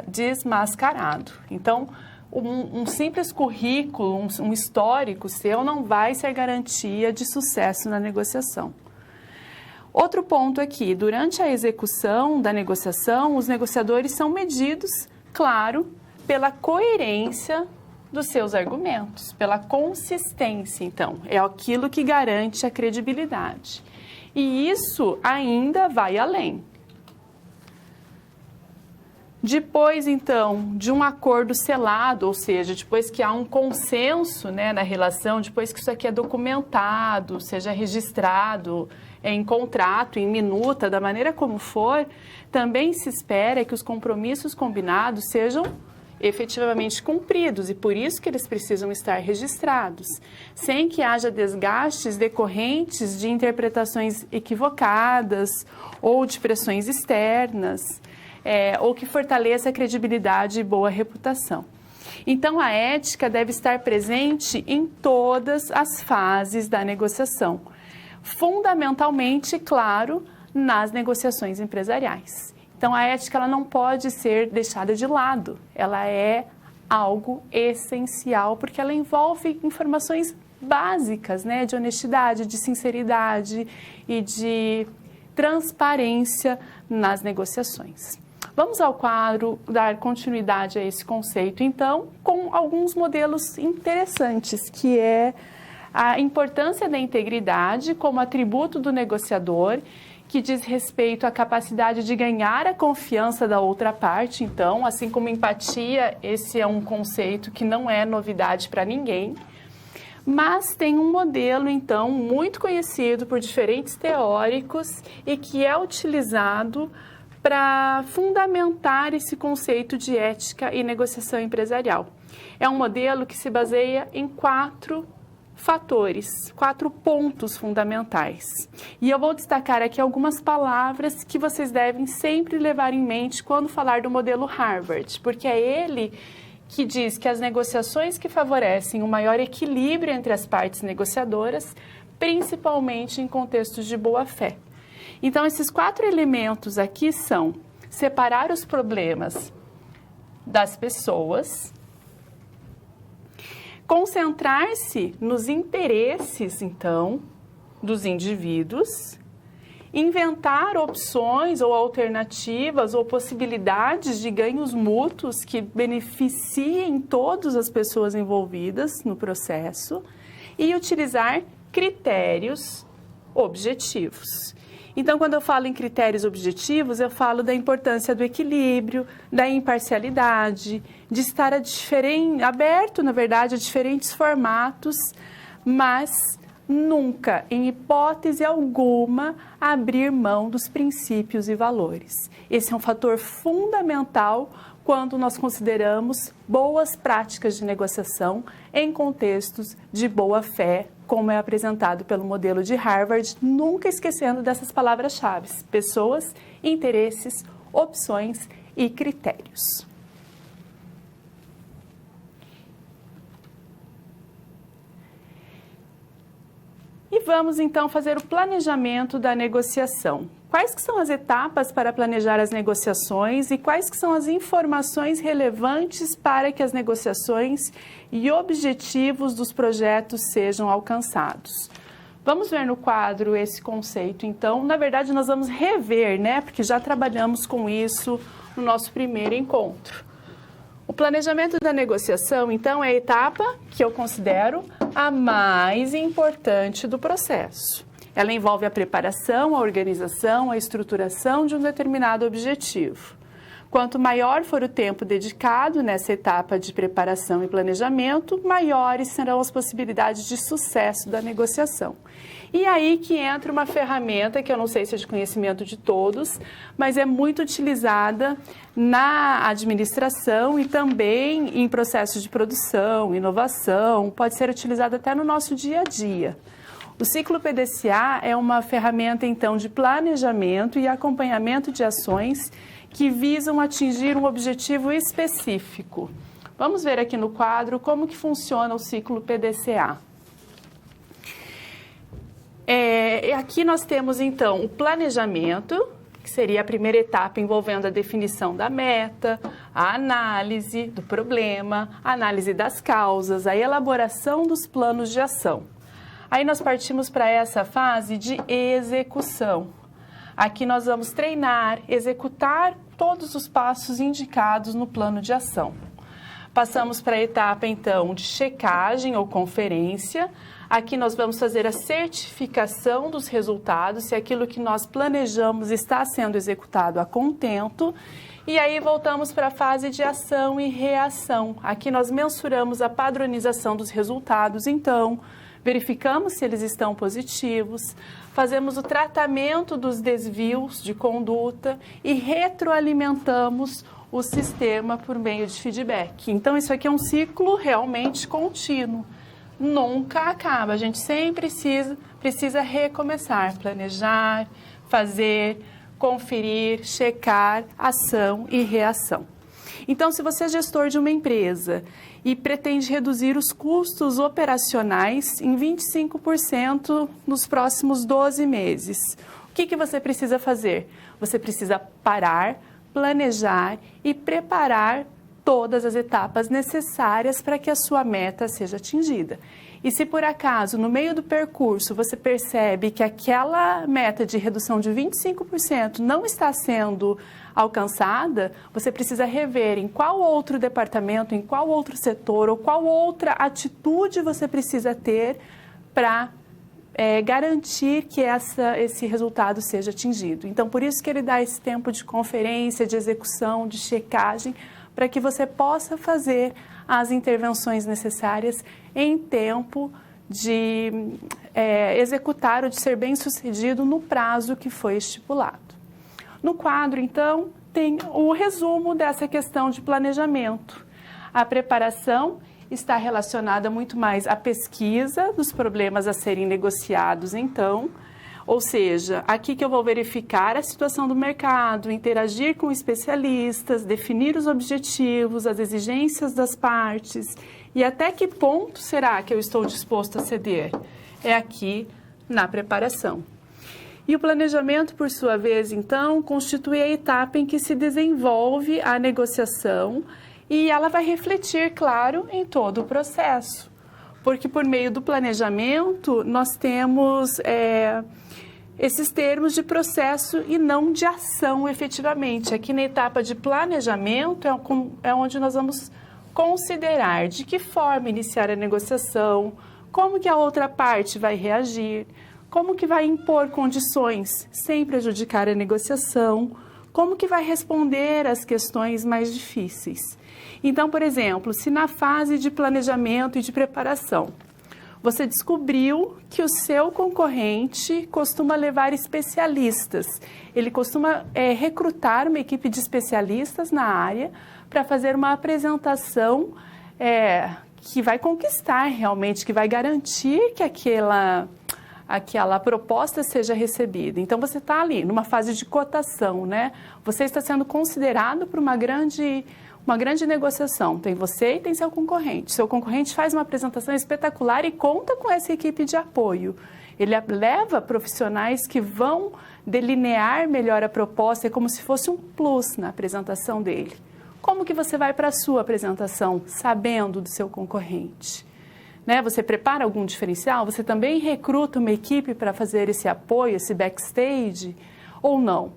desmascarado. Então, um simples currículo, um histórico seu não vai ser garantia de sucesso na negociação. Outro ponto aqui, durante a execução da negociação, os negociadores são medidos, claro, pela coerência dos seus argumentos, pela consistência, então, é aquilo que garante a credibilidade. E isso ainda vai além. Depois, então, de um acordo selado, ou seja, depois que há um consenso, né, na relação, depois que isso aqui é documentado, seja registrado em contrato, em minuta, da maneira como for, também se espera que os compromissos combinados sejam efetivamente cumpridos e por isso que eles precisam estar registrados, sem que haja desgastes decorrentes de interpretações equivocadas ou de pressões externas, ou que fortaleça a credibilidade e boa reputação. Então, a ética deve estar presente em todas as fases da negociação, fundamentalmente, claro, nas negociações empresariais. Então, a ética ela não pode ser deixada de lado, ela é algo essencial, porque ela envolve informações básicas, né, de honestidade, de sinceridade e de transparência nas negociações. Vamos ao quadro dar continuidade a esse conceito, então, com alguns modelos interessantes, que é a importância da integridade como atributo do negociador, que diz respeito à capacidade de ganhar a confiança da outra parte. Então, assim como empatia, esse é um conceito que não é novidade para ninguém, mas tem um modelo, então, muito conhecido por diferentes teóricos e que é utilizado para fundamentar esse conceito de ética e negociação empresarial. É um modelo que se baseia em 4 fatores, 4 pontos fundamentais. E eu vou destacar aqui algumas palavras que vocês devem sempre levar em mente quando falar do modelo Harvard, porque é ele que diz que as negociações que favorecem um maior equilíbrio entre as partes negociadoras, principalmente em contextos de boa-fé. Então, esses 4 elementos aqui são separar os problemas das pessoas, concentrar-se nos interesses, então, dos indivíduos, inventar opções ou alternativas ou possibilidades de ganhos mútuos que beneficiem todas as pessoas envolvidas no processo e utilizar critérios objetivos. Então, quando eu falo em critérios objetivos, eu falo da importância do equilíbrio, da imparcialidade, de estar aberto, na verdade, a diferentes formatos, mas nunca, em hipótese alguma, abrir mão dos princípios e valores. Esse é um fator fundamental quando nós consideramos boas práticas de negociação em contextos de boa-fé, como é apresentado pelo modelo de Harvard, nunca esquecendo dessas palavras-chave: pessoas, interesses, opções e critérios. E vamos então fazer o planejamento da negociação. Quais que são as etapas para planejar as negociações e quais que são as informações relevantes para que as negociações e objetivos dos projetos sejam alcançados? Vamos ver no quadro esse conceito. Então, na verdade, nós vamos rever, né? Porque já trabalhamos com isso no nosso primeiro encontro. O planejamento da negociação, então, é a etapa que eu considero a mais importante do processo. Ela envolve a preparação, a organização, a estruturação de um determinado objetivo. Quanto maior for o tempo dedicado nessa etapa de preparação e planejamento, maiores serão as possibilidades de sucesso da negociação. E aí que entra uma ferramenta que eu não sei se é de conhecimento de todos, mas é muito utilizada na administração e também em processos de produção, inovação, pode ser utilizada até no nosso dia a dia. O ciclo PDCA é uma ferramenta, então, de planejamento e acompanhamento de ações que visam atingir um objetivo específico. Vamos ver aqui no quadro como que funciona o ciclo PDCA. Aqui nós temos, então, o planejamento, que seria a primeira etapa envolvendo a definição da meta, a análise do problema, a análise das causas, a elaboração dos planos de ação. Aí nós partimos para essa fase de execução. Aqui nós vamos treinar, executar todos os passos indicados no plano de ação. Passamos para a etapa, então, de checagem ou conferência. Aqui nós vamos fazer a certificação dos resultados, se aquilo que nós planejamos está sendo executado a contento. E aí voltamos para a fase de ação e reação. Aqui nós mensuramos a padronização dos resultados, então, verificamos se eles estão positivos, fazemos o tratamento dos desvios de conduta e retroalimentamos o sistema por meio de feedback. Então, isso aqui é um ciclo realmente contínuo. Nunca acaba, a gente sempre precisa recomeçar, planejar, fazer, conferir, checar, ação e reação. Então, se você é gestor de uma empresa e pretende reduzir os custos operacionais em 25% nos próximos 12 meses, o que você precisa fazer? Você precisa parar, planejar e preparar todas as etapas necessárias para que a sua meta seja atingida. E se por acaso, no meio do percurso, você percebe que aquela meta de redução de 25% não está sendo alcançada, você precisa rever em qual outro departamento, em qual outro setor ou qual outra atitude você precisa ter para garantir que esse resultado seja atingido. Então, por isso que ele dá esse tempo de conferência, de execução, de checagem, para que você possa fazer as intervenções necessárias em tempo de executar ou de ser bem-sucedido no prazo que foi estipulado. No quadro, então, tem o resumo dessa questão de planejamento. A preparação está relacionada muito mais à pesquisa dos problemas a serem negociados, então, ou seja, aqui que eu vou verificar a situação do mercado, interagir com especialistas, definir os objetivos, as exigências das partes e até que ponto será que eu estou disposto a ceder? É aqui na preparação. E o planejamento, por sua vez, então, constitui a etapa em que se desenvolve a negociação e ela vai refletir, claro, em todo o processo. Porque por meio do planejamento nós temos esses termos de processo e não de ação efetivamente. Aqui na etapa de planejamento é onde nós vamos considerar de que forma iniciar a negociação, como que a outra parte vai reagir, como que vai impor condições sem prejudicar a negociação, como que vai responder às questões mais difíceis. Então, por exemplo, se na fase de planejamento e de preparação, você descobriu que o seu concorrente costuma levar especialistas, ele costuma recrutar uma equipe de especialistas na área para fazer uma apresentação que vai conquistar realmente, que vai garantir que aquela proposta seja recebida. Então, você está ali numa fase de cotação, né? Você está sendo considerado para uma grande negociação. Tem você e tem seu concorrente. Seu concorrente faz uma apresentação espetacular e conta com essa equipe de apoio. Ele leva profissionais que vão delinear melhor a proposta, é como se fosse um plus na apresentação dele. Como que você vai para a sua apresentação sabendo do seu concorrente? Né? Você prepara algum diferencial? Você também recruta uma equipe para fazer esse apoio, esse backstage? Ou não?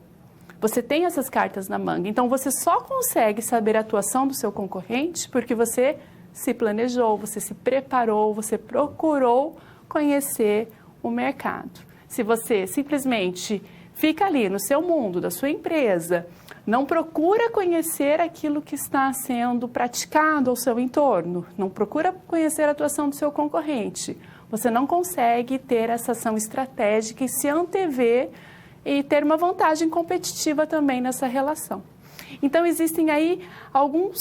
Você tem essas cartas na manga. Então, você só consegue saber a atuação do seu concorrente porque você se planejou, você se preparou, você procurou conhecer o mercado. Se você simplesmente fica ali no seu mundo, da sua empresa, não procura conhecer aquilo que está sendo praticado ao seu entorno, não procura conhecer a atuação do seu concorrente, você não consegue ter essa ação estratégica e se antever e ter uma vantagem competitiva também nessa relação. Então, existem aí alguns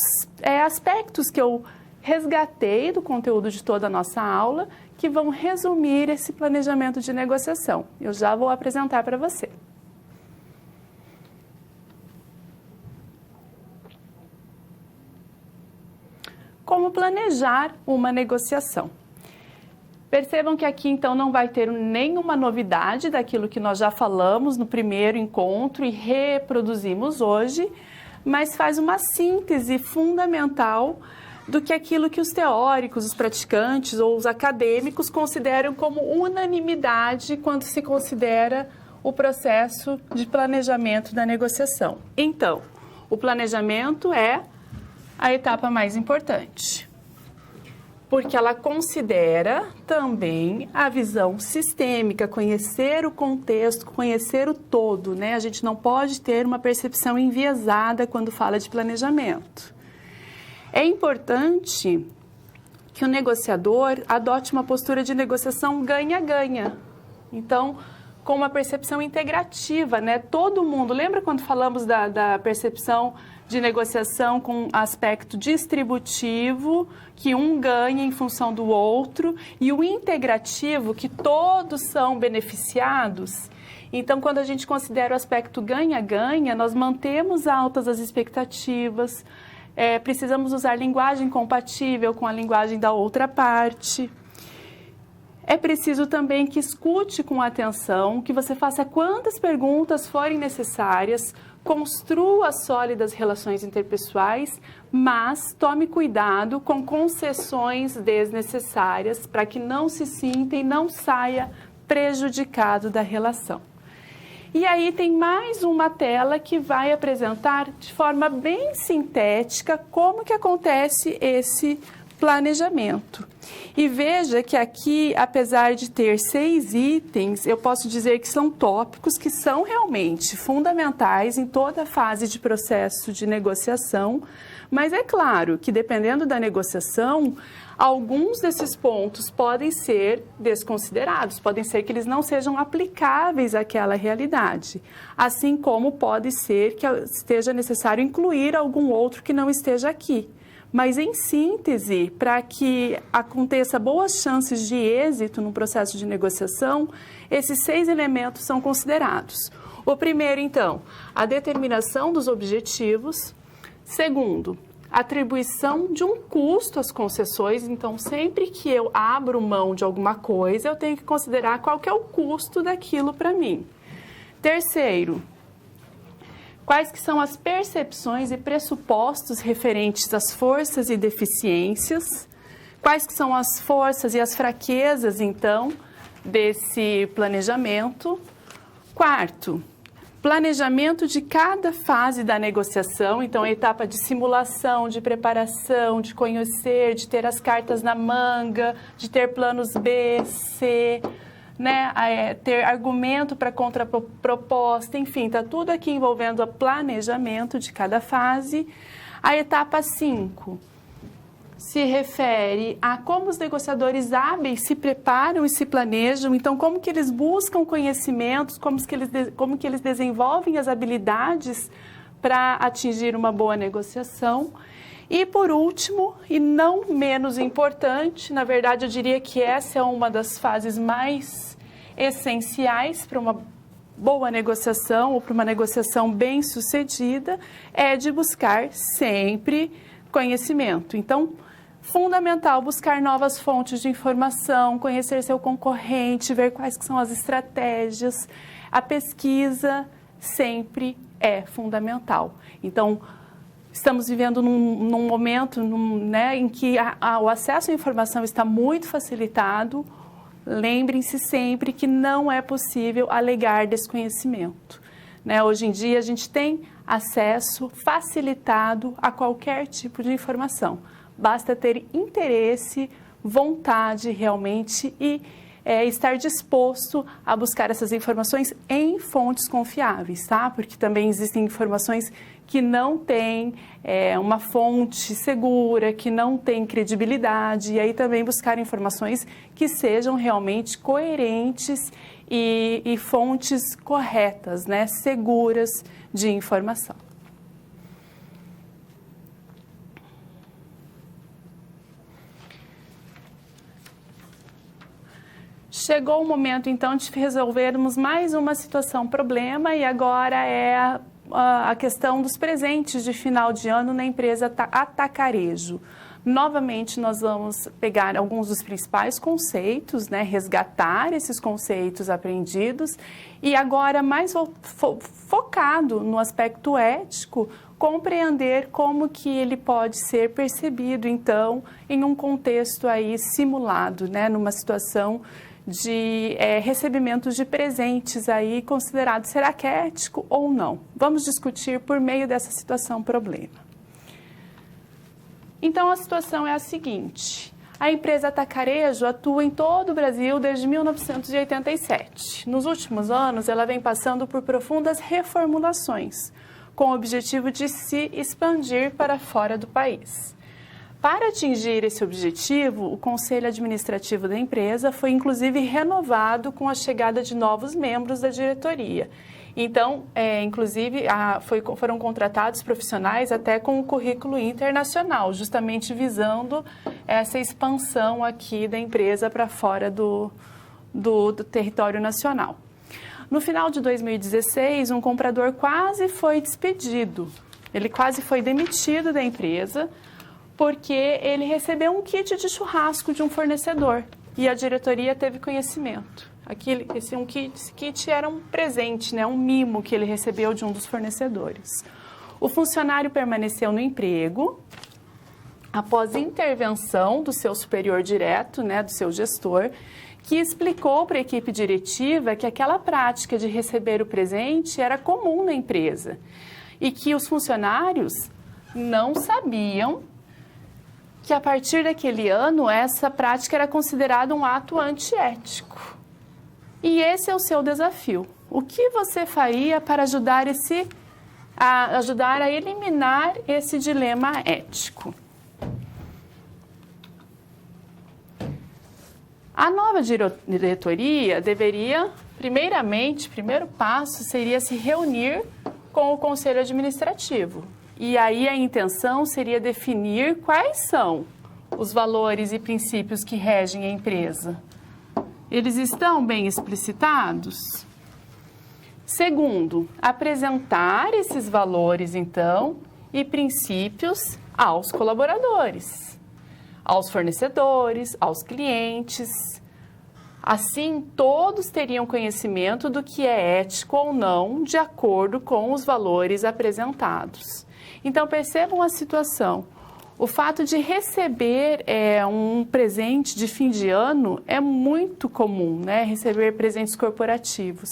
aspectos que eu resgatei do conteúdo de toda a nossa aula que vão resumir esse planejamento de negociação. Eu já vou apresentar para você. Como planejar uma negociação? Percebam que aqui, então, não vai ter nenhuma novidade daquilo que nós já falamos no primeiro encontro e reproduzimos hoje, mas faz uma síntese fundamental do que aquilo que os teóricos, os praticantes ou os acadêmicos consideram como unanimidade quando se considera o processo de planejamento da negociação. Então, o planejamento é a etapa mais importante, porque ela considera também a visão sistêmica, conhecer o contexto, conhecer o todo, né? A gente não pode ter uma percepção enviesada quando fala de planejamento. É importante que o negociador adote uma postura de negociação ganha-ganha. Então, com uma percepção integrativa, né? Todo mundo, lembra quando falamos da percepção de negociação com aspecto distributivo, que um ganha em função do outro, e o integrativo, que todos são beneficiados? Então, quando a gente considera o aspecto ganha-ganha, nós mantemos altas as expectativas, precisamos usar linguagem compatível com a linguagem da outra parte. É preciso também que escute com atenção, que você faça quantas perguntas forem necessárias, construa sólidas relações interpessoais, mas tome cuidado com concessões desnecessárias para que não se sinta e não saia prejudicado da relação. E aí tem mais uma tela que vai apresentar de forma bem sintética como que acontece esse planejamento. E veja que aqui, apesar de ter 6 itens, eu posso dizer que são tópicos que são realmente fundamentais em toda a fase de processo de negociação, mas é claro que dependendo da negociação, alguns desses pontos podem ser desconsiderados, podem ser que eles não sejam aplicáveis àquela realidade, assim como pode ser que esteja necessário incluir algum outro que não esteja aqui. Mas, em síntese, para que aconteça boas chances de êxito no processo de negociação, esses 6 elementos são considerados. O primeiro, então, a determinação dos objetivos. Segundo, atribuição de um custo às concessões. Então, sempre que eu abro mão de alguma coisa, eu tenho que considerar qual que é o custo daquilo para mim. Terceiro, quais que são as percepções e pressupostos referentes às forças e deficiências. Quais que são as forças e as fraquezas, então, desse planejamento? Quarto, planejamento de cada fase da negociação, então a etapa de simulação, de preparação, de conhecer, de ter as cartas na manga, de ter planos B, C, né, ter argumento para contraproposta, enfim, está tudo aqui envolvendo o planejamento de cada fase. A etapa 5 se refere a como os negociadores hábeis se preparam e se planejam, então como que eles buscam conhecimentos, como que eles desenvolvem as habilidades para atingir uma boa negociação. E por último, e não menos importante, na verdade eu diria que essa é uma das fases mais essenciais para uma boa negociação ou para uma negociação bem sucedida, é de buscar sempre conhecimento. Então, fundamental buscar novas fontes de informação, conhecer seu concorrente, ver quais que são as estratégias. A pesquisa sempre é fundamental. Então, estamos vivendo num momento né, em que o acesso à informação está muito facilitado. Lembrem-se sempre que não é possível alegar desconhecimento, né? Hoje em dia, a gente tem acesso facilitado a qualquer tipo de informação. Basta ter interesse, vontade realmente e estar disposto a buscar essas informações em fontes confiáveis, tá? Porque também existem informações que não têm uma fonte segura, que não têm credibilidade, e aí também buscar informações que sejam realmente coerentes e fontes corretas, né? Seguras de informação. Chegou o momento, então, de resolvermos mais uma problema, e agora é a questão dos presentes de final de ano na empresa Atacarejo. Novamente, nós vamos pegar alguns dos principais conceitos, né, resgatar esses conceitos aprendidos e agora mais focado no aspecto ético, compreender como que ele pode ser percebido, então, em um contexto aí simulado, né, numa situação de recebimentos de presentes aí considerado, será que é ético ou não? Vamos discutir por meio dessa problema. Então, a situação é a seguinte: a empresa Atacarejo atua em todo o Brasil desde 1987. Nos últimos anos, ela vem passando por profundas reformulações, com o objetivo de se expandir para fora do país. Para atingir esse objetivo, o Conselho Administrativo da empresa foi inclusive renovado com a chegada de novos membros da diretoria. Então, inclusive, foram contratados profissionais até com o currículo internacional, justamente visando essa expansão aqui da empresa para fora do território nacional. No final de 2016, um comprador quase foi despedido. Ele quase foi demitido da empresa, porque ele recebeu um kit de churrasco de um fornecedor e a diretoria teve conhecimento. Esse kit era um presente, né, um mimo que ele recebeu de um dos fornecedores. O funcionário permaneceu no emprego após intervenção do seu superior direto, né, do seu gestor, que explicou para a equipe diretiva que aquela prática de receber o presente era comum na empresa e que os funcionários não sabiam que a partir daquele ano essa prática era considerada um ato antiético. E esse é o seu desafio. O que você faria para ajudar a eliminar esse dilema ético? A nova diretoria deveria, primeiro passo seria se reunir com o Conselho Administrativo. E aí a intenção seria definir quais são os valores e princípios que regem a empresa. Eles estão bem explicitados? Segundo, apresentar esses valores, então, e princípios aos colaboradores, aos fornecedores, aos clientes. Assim, todos teriam conhecimento do que é ético ou não, de acordo com os valores apresentados. Então, percebam a situação. O fato de receber um presente de fim de ano é muito comum, né? Receber presentes corporativos.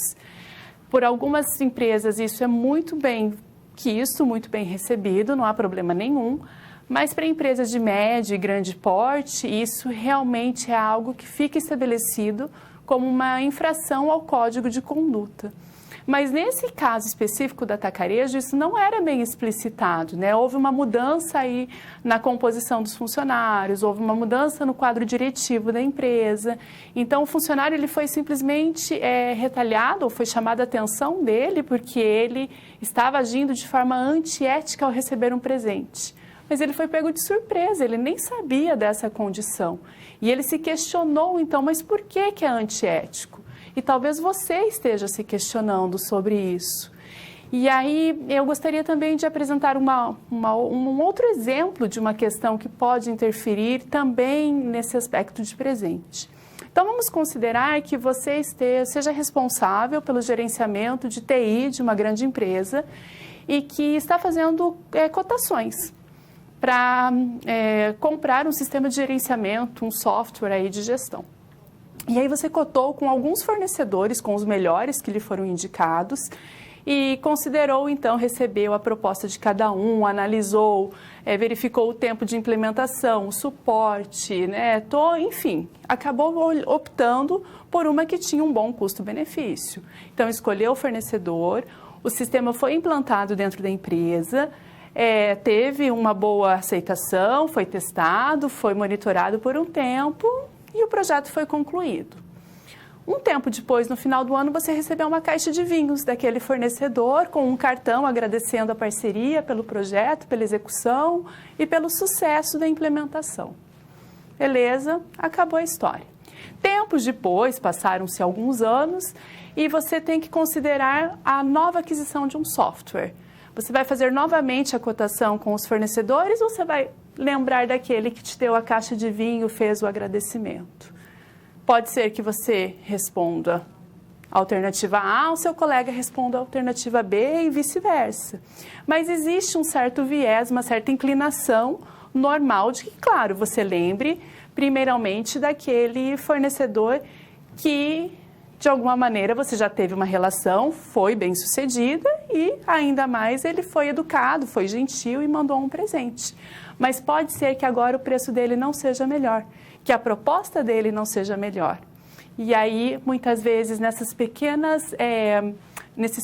Por algumas empresas isso é muito bem quisto, muito bem recebido, não há problema nenhum. Mas para empresas de médio e grande porte, isso realmente é algo que fica estabelecido como uma infração ao Código de Conduta. Mas nesse caso específico da Tacarejo, isso não era bem explicitado, né? Houve uma mudança aí na composição dos funcionários, houve uma mudança no quadro diretivo da empresa. Então, o funcionário ele foi simplesmente retalhado, ou foi chamada a atenção dele, porque ele estava agindo de forma antiética ao receber um presente. Mas ele foi pego de surpresa, ele nem sabia dessa condição. E ele se questionou, então, mas por que é antiético? E talvez você esteja se questionando sobre isso. E aí eu gostaria também de apresentar um outro exemplo de uma questão que pode interferir também nesse aspecto de presente. Então vamos considerar que você seja responsável pelo gerenciamento de TI de uma grande empresa e que está fazendo cotações para comprar um sistema de gerenciamento, um software aí de gestão. E aí você cotou com alguns fornecedores, com os melhores que lhe foram indicados, e considerou, então, recebeu a proposta de cada um, analisou, verificou o tempo de implementação, o suporte, né? Enfim, acabou optando por uma que tinha um bom custo-benefício. Então, escolheu o fornecedor, o sistema foi implantado dentro da empresa, teve uma boa aceitação, foi testado, foi monitorado por um tempo e o projeto foi concluído. Um tempo depois, no final do ano, você recebeu uma caixa de vinhos daquele fornecedor com um cartão agradecendo a parceria pelo projeto, pela execução e pelo sucesso da implementação. Beleza, acabou a história. Tempos depois, passaram-se alguns anos e você tem que considerar a nova aquisição de um software. Você vai fazer novamente a cotação com os fornecedores ou você vai lembrar daquele que te deu a caixa de vinho, fez o agradecimento? Pode ser que você responda a alternativa A, o seu colega responda a alternativa B e vice-versa. Mas existe um certo viés, uma certa inclinação normal de que, claro, você lembre primeiramente daquele fornecedor que, de alguma maneira, você já teve uma relação, foi bem sucedida e, ainda mais, ele foi educado, foi gentil e mandou um presente. Mas pode ser que agora o preço dele não seja melhor, que a proposta dele não seja melhor. E aí, muitas vezes, nesses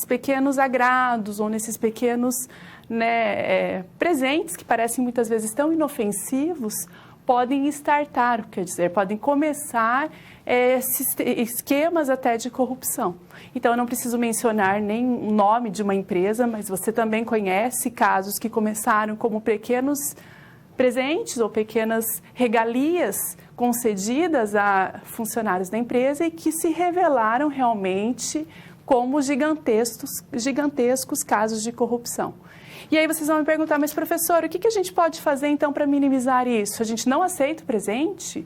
pequenos agrados ou nesses pequenos presentes que parecem muitas vezes tão inofensivos, podem startar, quer dizer, podem começar esquemas até de corrupção. Então, eu não preciso mencionar nem o nome de uma empresa, mas você também conhece casos que começaram como pequenos presentes ou pequenas regalias concedidas a funcionários da empresa e que se revelaram realmente como gigantescos casos de corrupção. E aí vocês vão me perguntar, mas professor, o que a gente pode fazer então para minimizar isso? A gente não aceita o presente?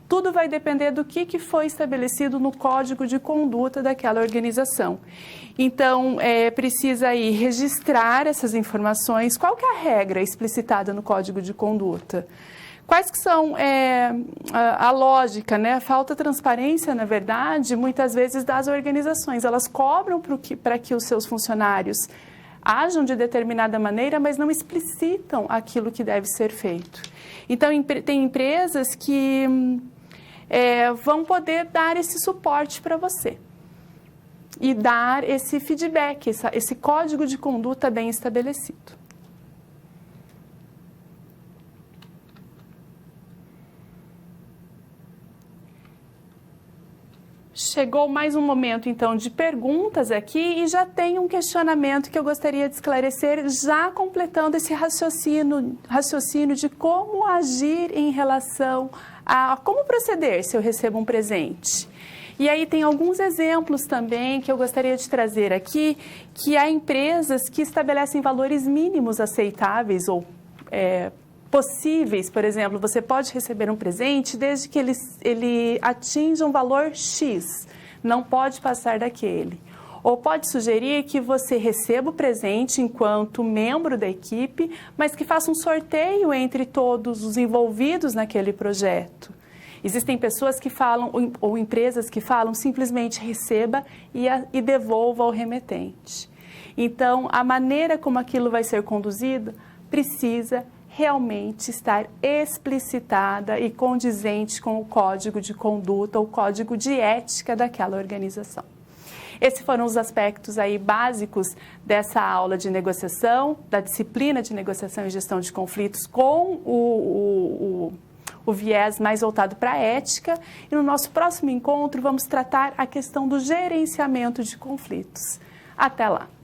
Tudo vai depender do que foi estabelecido no código de conduta daquela organização. Então, precisa aí registrar essas informações. Qual que é a regra explicitada no código de conduta? Quais que são a lógica, né? Falta transparência, na verdade, muitas vezes das organizações. Elas cobram para que os seus funcionários ajam de determinada maneira, mas não explicitam aquilo que deve ser feito. Então, tem empresas que vão poder dar esse suporte para você e dar esse feedback, esse código de conduta bem estabelecido. Chegou mais um momento, então, de perguntas aqui e já tem um questionamento que eu gostaria de esclarecer, já completando esse raciocínio de como agir em relação a como proceder se eu recebo um presente. E aí tem alguns exemplos também que eu gostaria de trazer aqui, que há empresas que estabelecem valores mínimos aceitáveis ou possíveis. Por exemplo, você pode receber um presente desde que ele atinja um valor X, não pode passar daquele. Ou pode sugerir que você receba o presente enquanto membro da equipe, mas que faça um sorteio entre todos os envolvidos naquele projeto. Existem pessoas que falam, ou empresas que falam, simplesmente receba e devolva ao remetente. Então, a maneira como aquilo vai ser conduzido precisa realmente estar explicitada e condizente com o código de conduta ou código de ética daquela organização. Esses foram os aspectos aí básicos dessa aula de negociação, da disciplina de negociação e gestão de conflitos com o viés mais voltado para a ética. E no nosso próximo encontro vamos tratar a questão do gerenciamento de conflitos. Até lá!